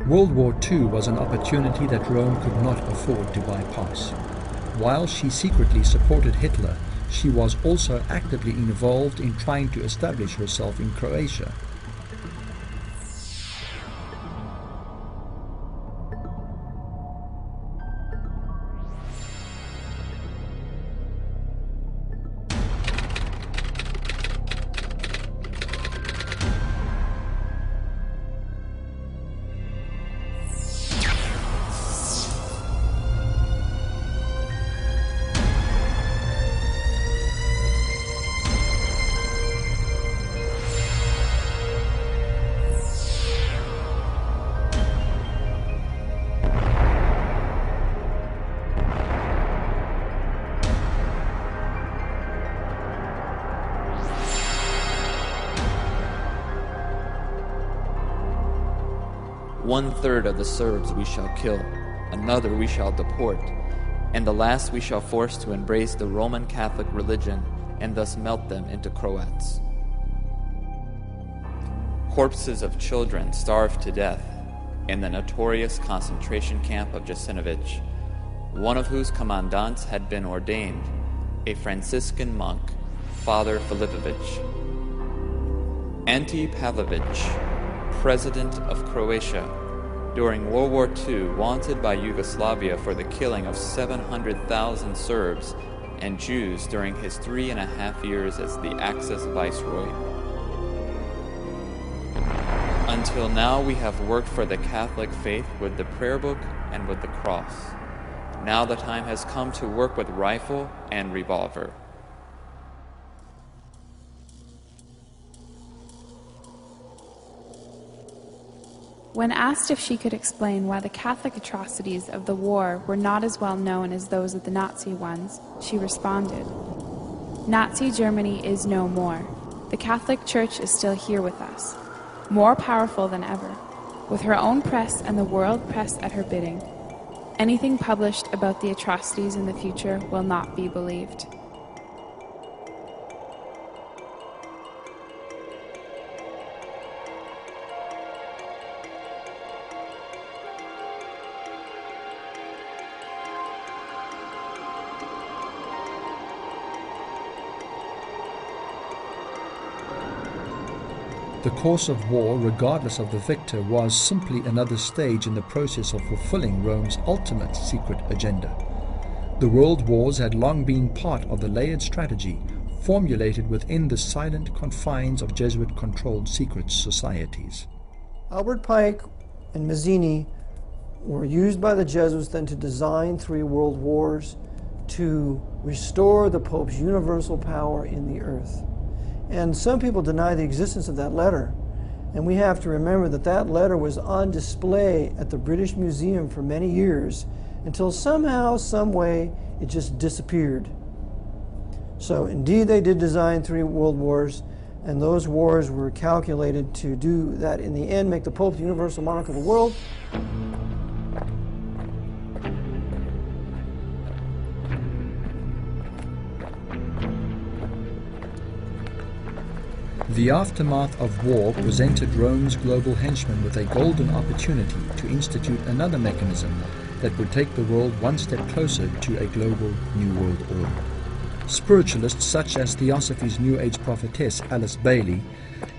S1: World War II was an opportunity that Rome could not afford to bypass. While she secretly supported Hitler, she was also actively involved in trying to establish herself in Croatia.
S15: One-third of the Serbs we shall kill, another we shall deport, and the last we shall force to embrace the Roman Catholic religion and thus melt them into Croats. Corpses of children starved to death in the notorious concentration camp of Jasenovac, one of whose commandants had been ordained, a Franciscan monk, Father Filipovic. Ante Pavlovich, President of Croatia, during World War II, wanted by Yugoslavia for the killing of 700,000 Serbs and Jews during his 3.5 years as the Axis Viceroy. Until now, we have worked for the Catholic faith with the prayer book and with the cross. Now the time has come to work with rifle and revolver.
S12: When asked if she could explain why the Catholic atrocities of the war were not as well known as those of the Nazi ones, she responded, "Nazi Germany is no more. The Catholic Church is still here with us, more powerful than ever, with her own press and the world press at her bidding. Anything published about the atrocities in the future will not be believed."
S1: The course of war, regardless of the victor, was simply another stage in the process of fulfilling Rome's ultimate secret agenda. The world wars had long been part of the layered strategy formulated within the silent confines of Jesuit-controlled secret societies.
S9: Albert Pike and Mazzini were used by the Jesuits then to design 3 world wars to restore the Pope's universal power in the earth. And some people deny the existence of that letter. And we have to remember that that letter was on display at the British Museum for many years until somehow, some way, it just disappeared. So indeed they did design 3 world wars, and those wars were calculated to do that in the end, make the Pope the universal monarch of the world.
S1: The aftermath of war presented Rome's global henchmen with a golden opportunity to institute another mechanism that would take the world one step closer to a global New World Order. Spiritualists such as Theosophy's New Age prophetess Alice Bailey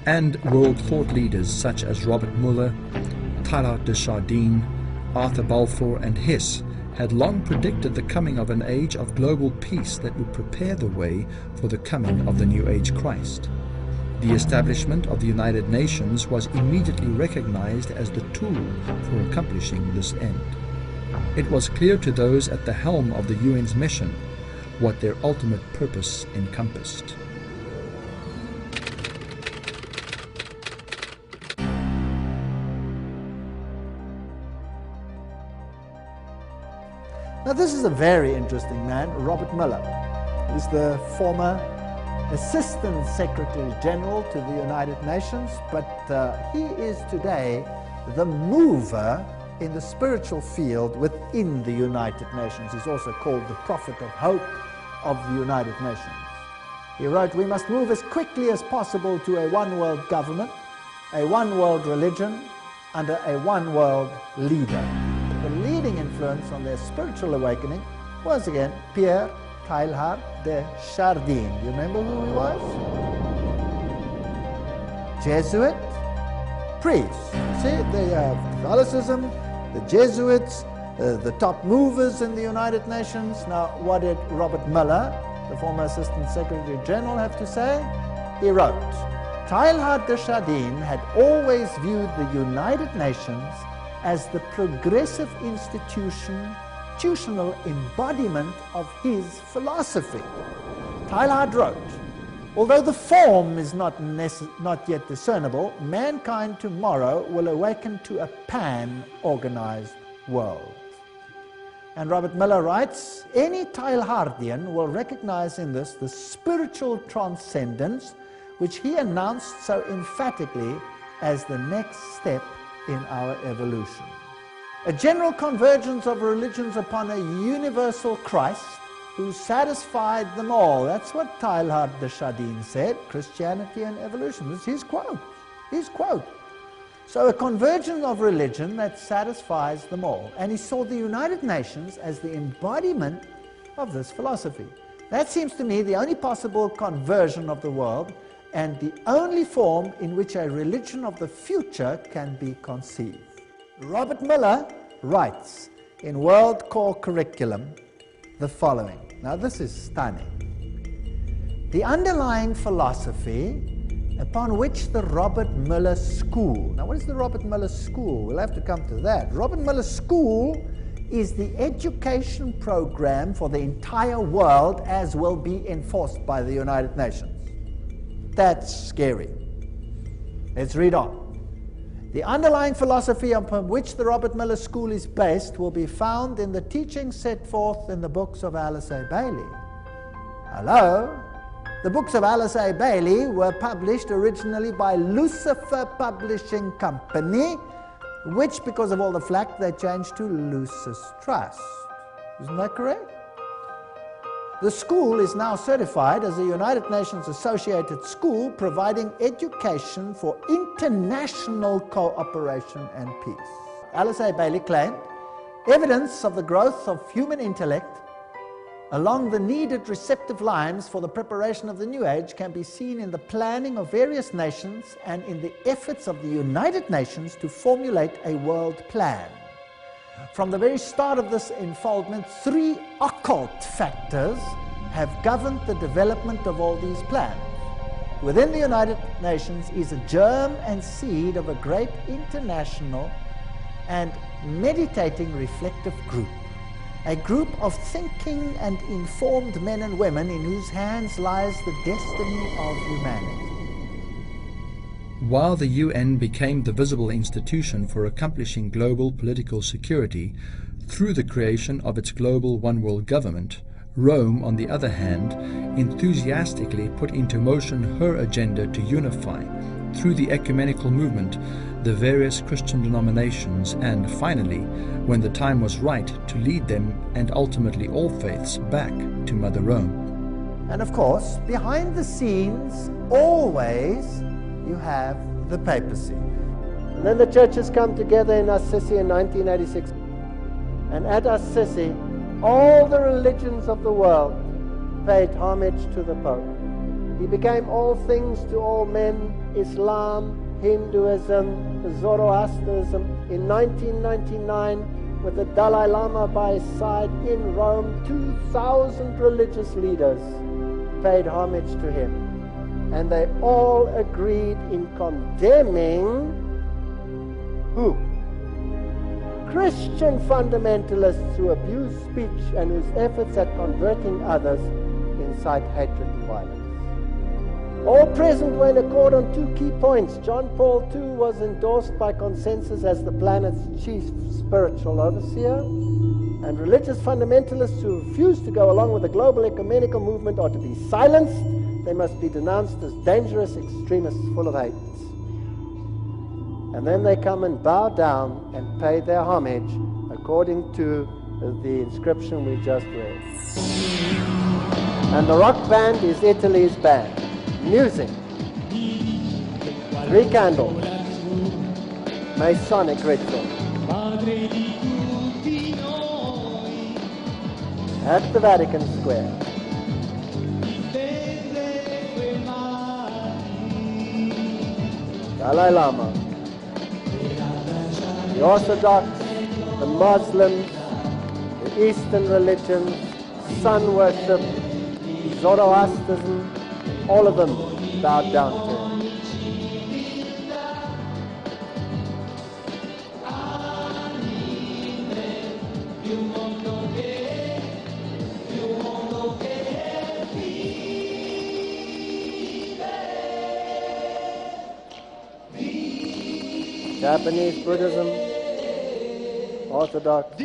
S1: and world thought leaders such as Robert Muller, Teilhard de Chardin, Arthur Balfour and Hess had long predicted the coming of an age of global peace that would prepare the way for the coming of the New Age Christ. The establishment of the United Nations was immediately recognized as the tool for accomplishing this end. It was clear to those at the helm of the UN's mission what their ultimate purpose encompassed.
S8: Now this is a very interesting man, Robert Muller. He's the former Assistant Secretary General to the United Nations, but he is today the mover in the spiritual field within the United Nations. He's also called the Prophet of Hope of the United Nations. He wrote, "We must move as quickly as possible to a one-world government, a one-world religion, under a one-world leader." The leading influence on their spiritual awakening was again Pierre Teilhard de Chardin. You remember who he was? Jesuit priest. See, they have Catholicism, the Jesuits, the top movers in the United Nations. Now, what did Robert Muller, the former Assistant Secretary General, have to say? He wrote, "Teilhard de Chardin had always viewed the United Nations as the progressive institutional embodiment of his philosophy." Teilhard wrote, "Although the form is not yet discernible, mankind tomorrow will awaken to a pan-organized world." And Robert Muller writes, "Any Teilhardian will recognize in this the spiritual transcendence which he announced so emphatically as the next step in our evolution. A general convergence of religions upon a universal Christ who satisfied them all." That's what Teilhard de Chardin said, Christianity and evolution. This is his quote. His quote. So a convergence of religion that satisfies them all. And he saw the United Nations as the embodiment of this philosophy. That seems to me the only possible conversion of the world and the only form in which a religion of the future can be conceived. Robert Muller writes in World Core Curriculum the following. Now this is stunning. "The underlying philosophy upon which the Robert Muller School," now what is the Robert Muller School? We'll have to come to that. Robert Muller School is the education program for the entire world as will be enforced by the United Nations. That's scary. Let's read on. "The underlying philosophy upon which the Robert Muller School is based will be found in the teachings set forth in the books of Alice A. Bailey." Hello? The books of Alice A. Bailey were published originally by Lucifer Publishing Company, which, because of all the flack, they changed to Lucis Trust. Isn't that correct? The school is now certified as a United Nations associated school providing education for international cooperation and peace. Alice A. Bailey claimed evidence of the growth of human intellect along the needed receptive lines for the preparation of the new age can be seen in the planning of various nations and in the efforts of the United Nations to formulate a world plan. From the very start of this unfoldment, 3 occult factors have governed the development of all these plans. Within the United Nations is a germ and seed of a great international and meditating reflective group. A group of thinking and informed men and women in whose hands lies the destiny of humanity.
S1: While the UN became the visible institution for accomplishing global political security through the creation of its global one-world government, Rome, on the other hand, enthusiastically put into motion her agenda to unify, through the ecumenical movement, the various Christian denominations, and finally, when the time was right, to lead them and ultimately all faiths back to Mother Rome.
S8: And of course, behind the scenes, always, you have the papacy. And then the churches come together in Assisi in 1986. And at Assisi, all the religions of the world paid homage to the Pope. He became all things to all men, Islam, Hinduism, Zoroastrianism. In 1999, with the Dalai Lama by his side in Rome, 2,000 religious leaders paid homage to him. And they all agreed in condemning who? Christian fundamentalists who abuse speech and whose efforts at converting others incite hatred and violence. All present were in accord on 2 key points. John Paul II was endorsed by consensus as the planet's chief spiritual overseer, and religious fundamentalists who refuse to go along with the global ecumenical movement are to be silenced. They must be denounced as dangerous extremists full of hate. And then they come and bow down and pay their homage according to the inscription we just read. And the rock band is Italy's band. Music. 3 candles. Masonic ritual. At the Vatican Square. Dalai Lama, the Orthodox, the Muslims, the Eastern religions, sun worship, Zoroastrianism, all of them bowed down to him. Japanese Buddhism, Orthodox.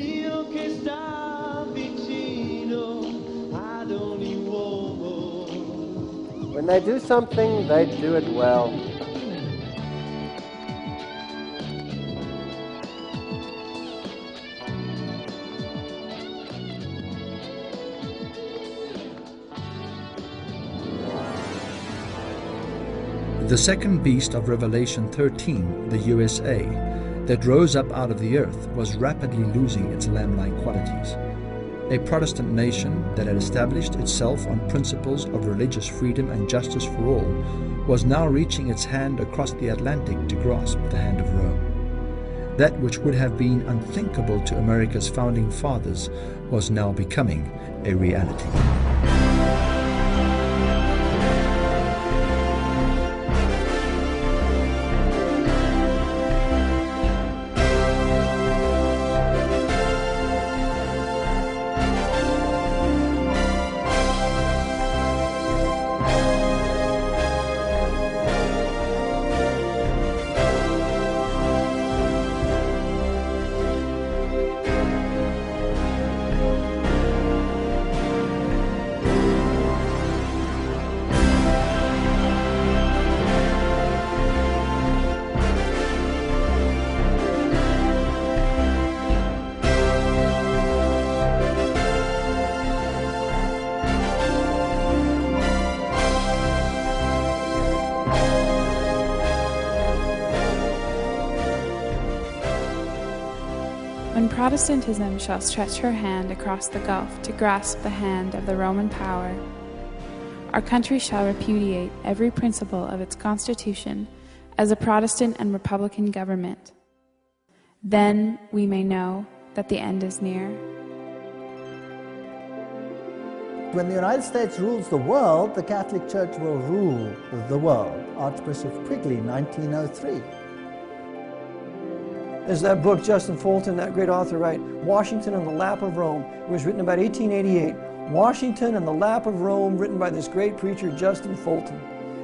S8: When they do something, they do it well.
S1: The second beast of Revelation 13, the USA, that rose up out of the earth, was rapidly losing its lamb-like qualities. A Protestant nation that had established itself on principles of religious freedom and justice for all was now reaching its hand across the Atlantic to grasp the hand of Rome. That which would have been unthinkable to America's founding fathers was now becoming a reality.
S12: Protestantism shall stretch her hand across the gulf to grasp the hand of the Roman power, our country shall repudiate every principle of its constitution as a Protestant and Republican government. Then we may know that the end is near.
S8: When the United States rules the world, the Catholic Church will rule the world. Archbishop Quigley, 1903.
S9: There's that book, Justin Fulton, that great author, right? Washington in the Lap of Rome. It was written about 1888. Washington in the Lap of Rome, written by this great preacher, Justin Fulton.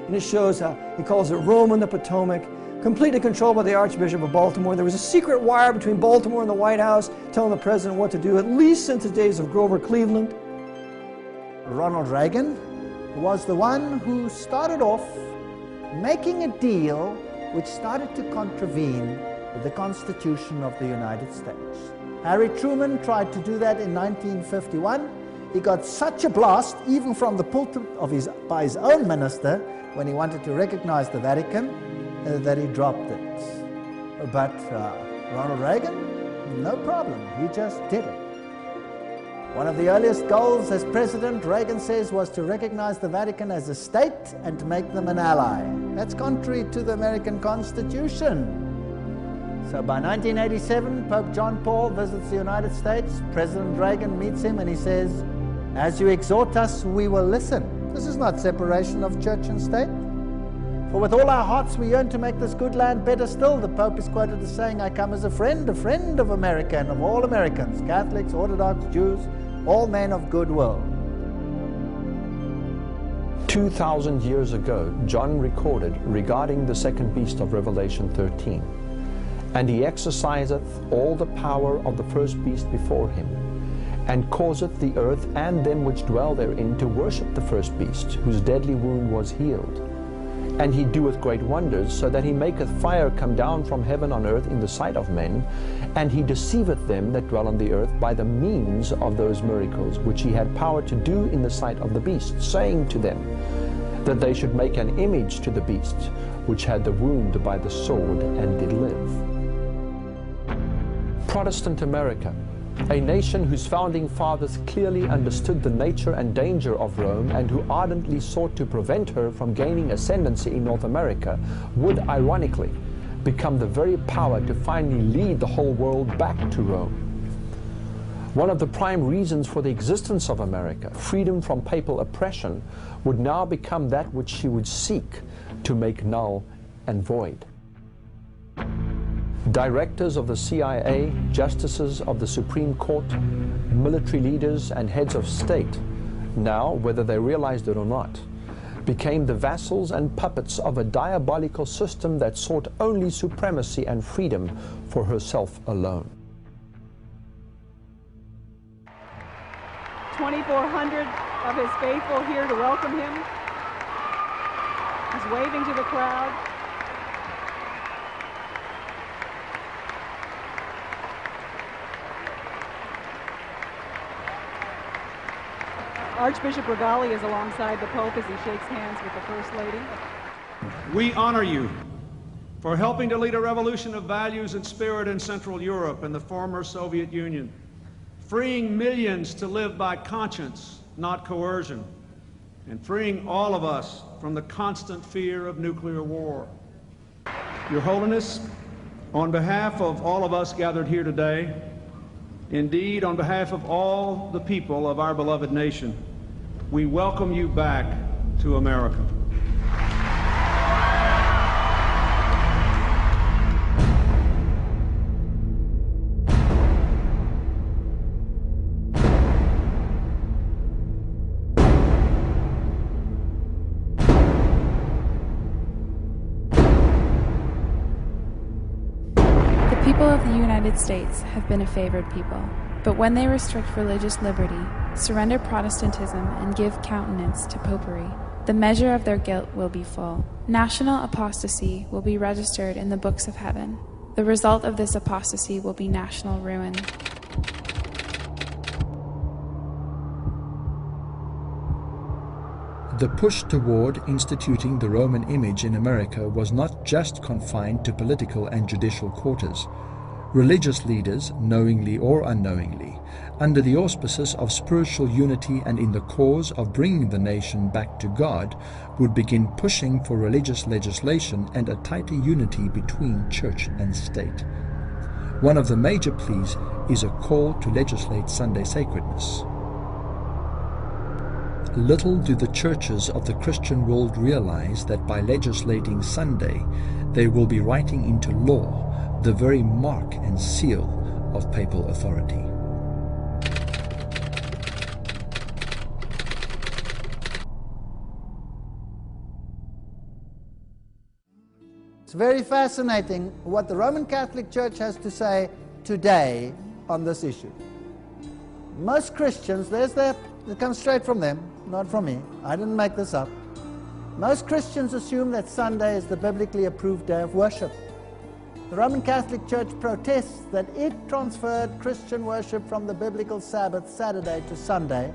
S9: And it shows how he calls it Rome and the Potomac, completely controlled by the Archbishop of Baltimore. There was a secret wire between Baltimore and the White House telling the president what to do, at least since the days of Grover Cleveland.
S8: Ronald Reagan was the one who started off making a deal which started to contravene the Constitution of the United States. Harry Truman tried to do that in 1951. He got such a blast, even from the pulpit by his own minister, when he wanted to recognize the Vatican, that he dropped it. But Ronald Reagan, no problem, he just did it. One of the earliest goals as president, Reagan says, was to recognize the Vatican as a state and to make them an ally. That's contrary to the American Constitution. So by 1987, Pope John Paul visits the United States. President Reagan meets him and he says, "As you exhort us, we will listen." This is not separation of church and state. "For with all our hearts we yearn to make this good land better still." The Pope is quoted as saying, "I come as a friend of America and of all Americans, Catholics, Orthodox, Jews, all men of goodwill."
S13: 2,000 years ago, John recorded regarding the second beast of Revelation 13. "And he exerciseth all the power of the first beast before him, and causeth the earth and them which dwell therein to worship the first beast, whose deadly wound was healed. And he doeth great wonders, so that he maketh fire come down from heaven on earth in the sight of men, and he deceiveth them that dwell on the earth by the means of those miracles which he had power to do in the sight of the beast, saying to them that they should make an image to the beast, which had the wound by the sword and did live." Protestant America, a nation whose founding fathers clearly understood the nature and danger of Rome and who ardently sought to prevent her from gaining ascendancy in North America, would ironically become the very power to finally lead the whole world back to Rome. One of the prime reasons for the existence of America, freedom from papal oppression, would now become that which she would seek to make null and void. Directors of the CIA, justices of the Supreme Court, military leaders and heads of state, now, whether they realized it or not, became the vassals and puppets of a diabolical system that sought only supremacy and freedom for herself alone.
S16: 2,400 of his faithful here to welcome him. He's waving to the crowd. Archbishop Regali is alongside the Pope as he shakes hands with the First Lady.
S17: We honor you for helping to lead a revolution of values and spirit in Central Europe and the former Soviet Union, freeing millions to live by conscience, not coercion, and freeing all of us from the constant fear of nuclear war. Your Holiness, on behalf of all of us gathered here today, indeed on behalf of all the people of our beloved nation, we welcome you back to America.
S12: The people of the United States have been a favored people, but when they restrict religious liberty, surrender Protestantism, and give countenance to popery, the measure of their guilt will be full. National apostasy will be registered in the books of heaven. The result of this apostasy will be national ruin.
S1: The push toward instituting the Roman image in America was not just confined to political and judicial quarters. religious leaders, knowingly or unknowingly, under the auspices of spiritual unity and in the cause of bringing the nation back to God, would begin pushing for religious legislation and a tighter unity between church and state. One of the major pleas is a call to legislate Sunday sacredness. Little do the churches of the Christian world realize that by legislating Sunday, they will be writing into law the very mark and seal of papal authority.
S8: It's very fascinating what the Roman Catholic Church has to say today on this issue. Most Christians, it comes straight from them, not from me. I didn't make this up. Most Christians assume that Sunday is the biblically approved day of worship. The Roman Catholic Church protests that it transferred Christian worship from the biblical Sabbath, Saturday, to Sunday,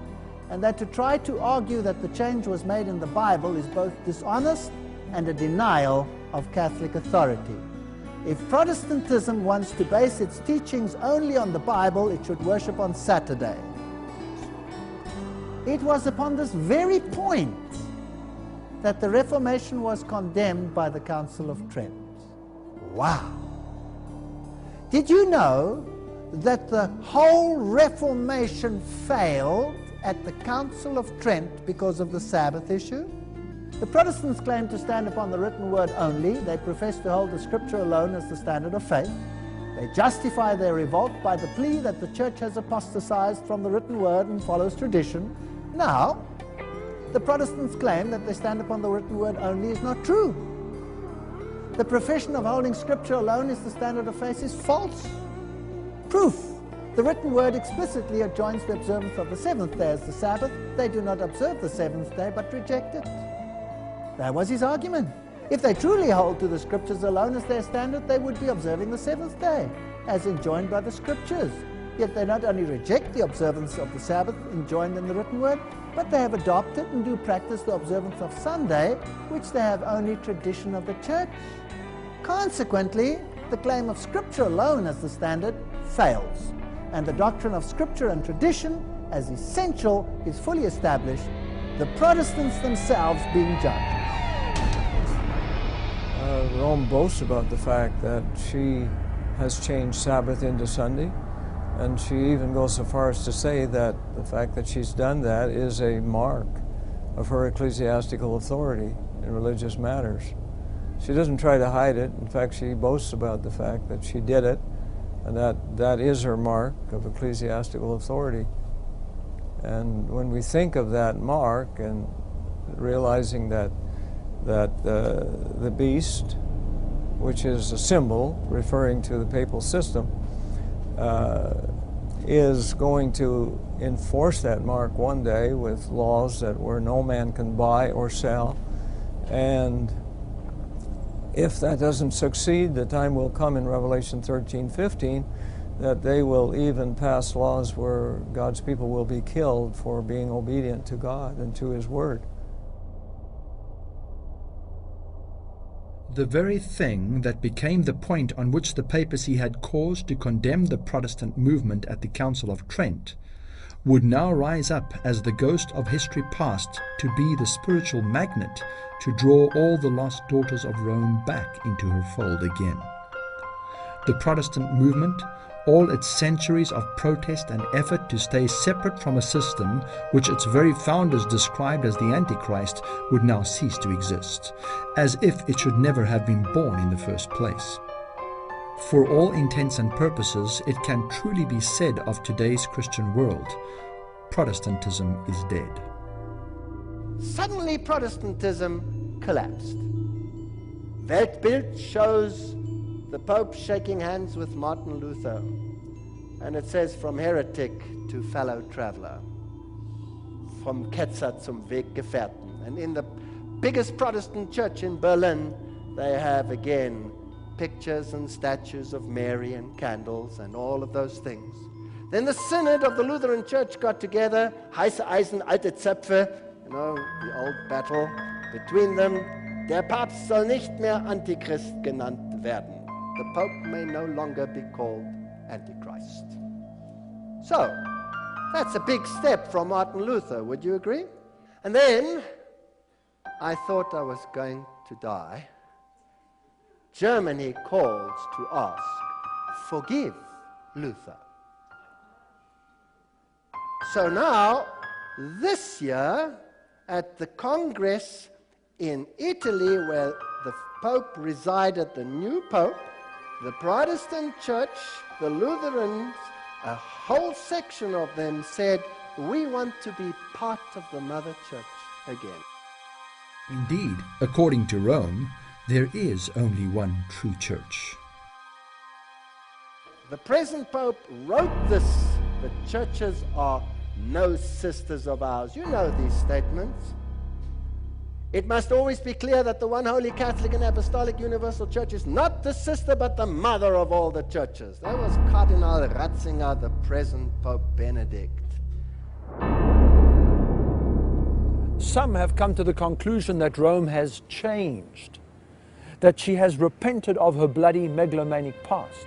S8: and that to try to argue that the change was made in the Bible is both dishonest and a denial of Catholic authority. If Protestantism wants to base its teachings only on the Bible, it should worship on Saturday. It was upon this very point that the Reformation was condemned by the Council of Trent. Wow! Did you know that the whole Reformation failed at the Council of Trent because of the Sabbath issue? The Protestants claim to stand upon the written word only. They profess to hold the Scripture alone as the standard of faith. They justify their revolt by the plea that the Church has apostatized from the written word and follows tradition. Now, the Protestants claim that they stand upon the written word only is not true. The profession of holding Scripture alone as the standard of faith is false. Proof. The written word explicitly adjoins the observance of the seventh day as the Sabbath. They do not observe the seventh day, but reject it. That was his argument. If they truly hold to the Scriptures alone as their standard, they would be observing the seventh day, as enjoined by the Scriptures. Yet they not only reject the observance of the Sabbath enjoined in the written word, but they have adopted and do practice the observance of Sunday, which they have only tradition of the Church. Consequently, the claim of Scripture alone as the standard fails, and the doctrine of Scripture and tradition as essential is fully established, the Protestants themselves being judged.
S9: Rome boasts about the fact that she has changed Sabbath into Sunday, and she even goes so far as to say that the fact that she's done that is a mark of her ecclesiastical authority in religious matters. She doesn't try to hide it. In fact, she boasts about the fact that she did it, and that is her mark of ecclesiastical authority. And when we think of that mark and realizing that the beast, which is a symbol referring to the papal system, is going to enforce that mark one day with laws that where no man can buy or sell. And if that doesn't succeed, the time will come in Revelation 13:15 that they will even pass laws where God's people will be killed for being obedient to God and to His Word.
S1: The very thing that became the point on which the papacy had cause to condemn the Protestant movement at the Council of Trent would now rise up as the ghost of history past to be the spiritual magnet to draw all the lost daughters of Rome back into her fold again. The Protestant movement, all its centuries of protest and effort to stay separate from a system which its very founders described as the Antichrist, would now cease to exist, as if it should never have been born in the first place. For all intents and purposes, it can truly be said of today's Christian world, Protestantism is dead.
S8: Suddenly Protestantism collapsed. Weltbild shows the Pope shaking hands with Martin Luther, and it says, from heretic to fellow traveler, from Ketzer zum Weggefährten. And in the biggest Protestant church in Berlin, they have again pictures and statues of Mary and candles and all of those things. Then the Synod of the Lutheran Church got together, heiße Eisen, alte Zöpfe, you know, the old battle between them. Der Papst soll nicht mehr Antichrist genannt werden. the Pope may no longer be called Antichrist. So, that's a big step from Martin Luther, would you agree? And then, I thought I was going to die. Germany calls to ask, forgive Luther. So now, this year, at the Congress in Italy, where the Pope resided, the new Pope, the Protestant Church, the Lutherans, a whole section of them said, we want to be part of the Mother Church again.
S1: Indeed, according to Rome, there is only one true church.
S8: The present Pope wrote this, the churches are no sisters of ours. You know these statements. It must always be clear that the one holy Catholic and Apostolic Universal Church is not the sister but the mother of all the churches. That was Cardinal Ratzinger, the present Pope Benedict.
S13: Some have come to the conclusion that Rome has changed, that she has repented of her bloody megalomaniac past.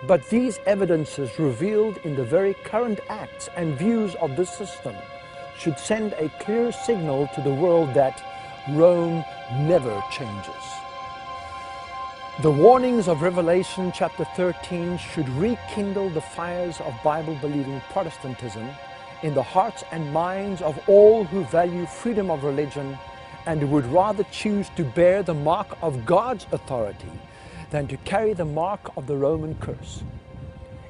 S13: But these evidences revealed in the very current acts and views of this system should send a clear signal to the world that Rome never changes. The warnings of Revelation chapter 13 should rekindle the fires of Bible-believing Protestantism in the hearts and minds of all who value freedom of religion and would rather choose to bear the mark of God's authority than to carry the mark of the Roman curse.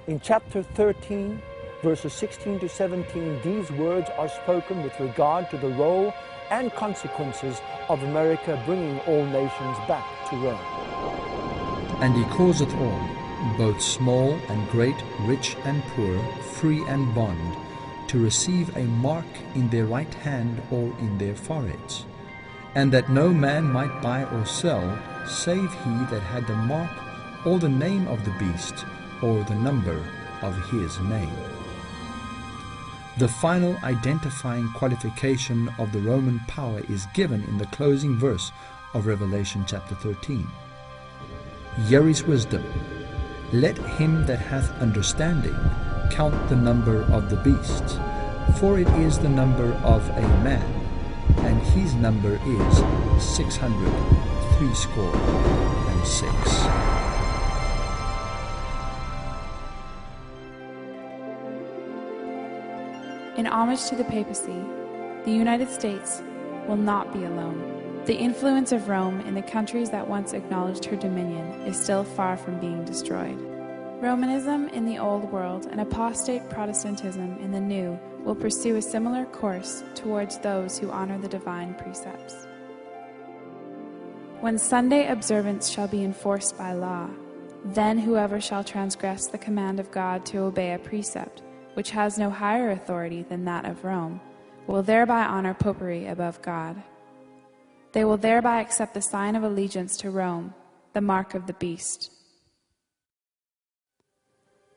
S13: In chapter 13, verses 16 to 17, these words are spoken with regard to the role and consequences of America bringing all nations back to Rome.
S1: And he causeth all, both small and great, rich and poor, free and bond, to receive a mark in their right hand or in their foreheads, and that no man might buy or sell, save he that had the mark or the name of the beast or the number of his name. The final identifying qualification of the Roman power is given in the closing verse of Revelation chapter 13. Here is wisdom. Let him that hath understanding count the number of the beast, for it is the number of a man, and his number is 666.
S12: In homage to the papacy, the United States will not be alone. The influence of Rome in the countries that once acknowledged her dominion is still far from being destroyed. Romanism in the Old World and apostate Protestantism in the New will pursue a similar course towards those who honor the divine precepts. When Sunday observance shall be enforced by law, then whoever shall transgress the command of God to obey a precept, which has no higher authority than that of Rome, will thereby honor popery above God. They will thereby accept the sign of allegiance to Rome, the mark of the beast.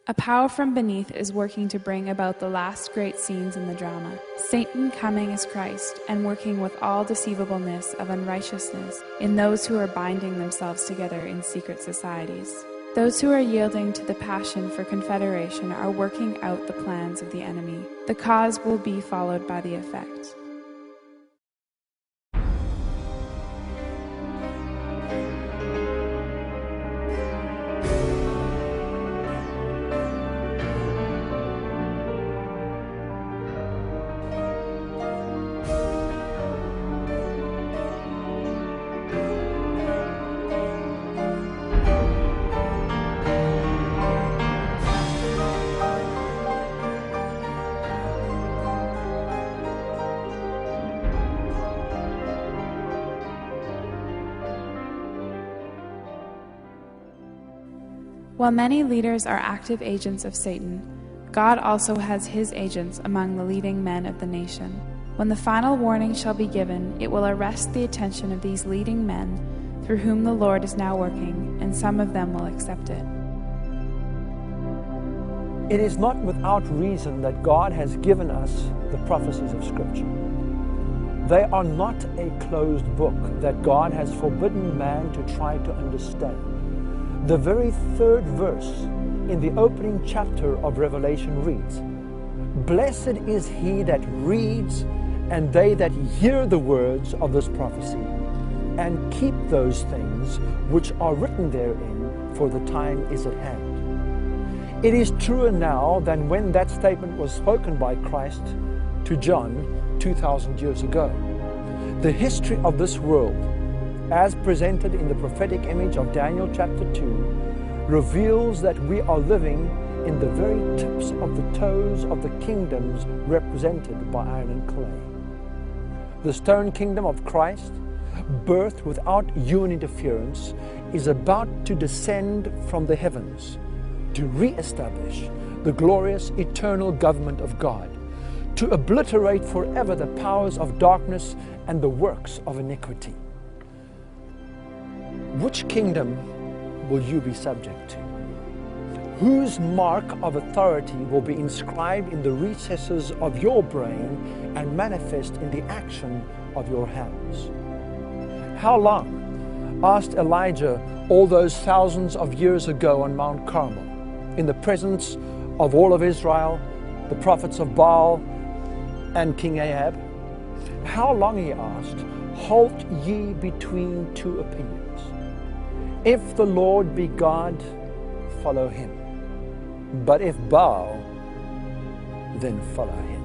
S12: A power from beneath is working to bring about the last great scenes in the drama. Satan coming as Christ and working with all deceivableness of unrighteousness in those who are binding themselves together in secret societies. Those who are yielding to the passion for confederation are working out the plans of the enemy. The cause will be followed by the effect. While many leaders are active agents of Satan, God also has his agents among the leading men of the nation. When the final warning shall be given, it will arrest the attention of these leading men through whom the Lord is now working, and some of them will accept it.
S13: It is not without reason that God has given us the prophecies of Scripture. They are not a closed book that God has forbidden man to try to understand, The very third verse in the opening chapter of Revelation reads, "Blessed is he that reads, and they that hear the words of this prophecy, and keep those things which are written therein, for the time is at hand." It is truer now than when that statement was spoken by Christ to John 2,000 years ago. The history of this world, as presented in the prophetic image of Daniel chapter 2, reveals that we are living in the very tips of the toes of the kingdoms represented by iron and clay. The stone kingdom of Christ, birthed without human interference, is about to descend from the heavens to re-establish the glorious eternal government of God, to obliterate forever the powers of darkness and the works of iniquity. Which kingdom will you be subject to? Whose mark of authority will be inscribed in the recesses of your brain and manifest in the action of your hands? How long, asked Elijah all those thousands of years ago on Mount Carmel, in the presence of all of Israel, the prophets of Baal, and King Ahab? How long, he asked, halt ye between two opinions? If the Lord be God, follow him. But if Baal, then follow him.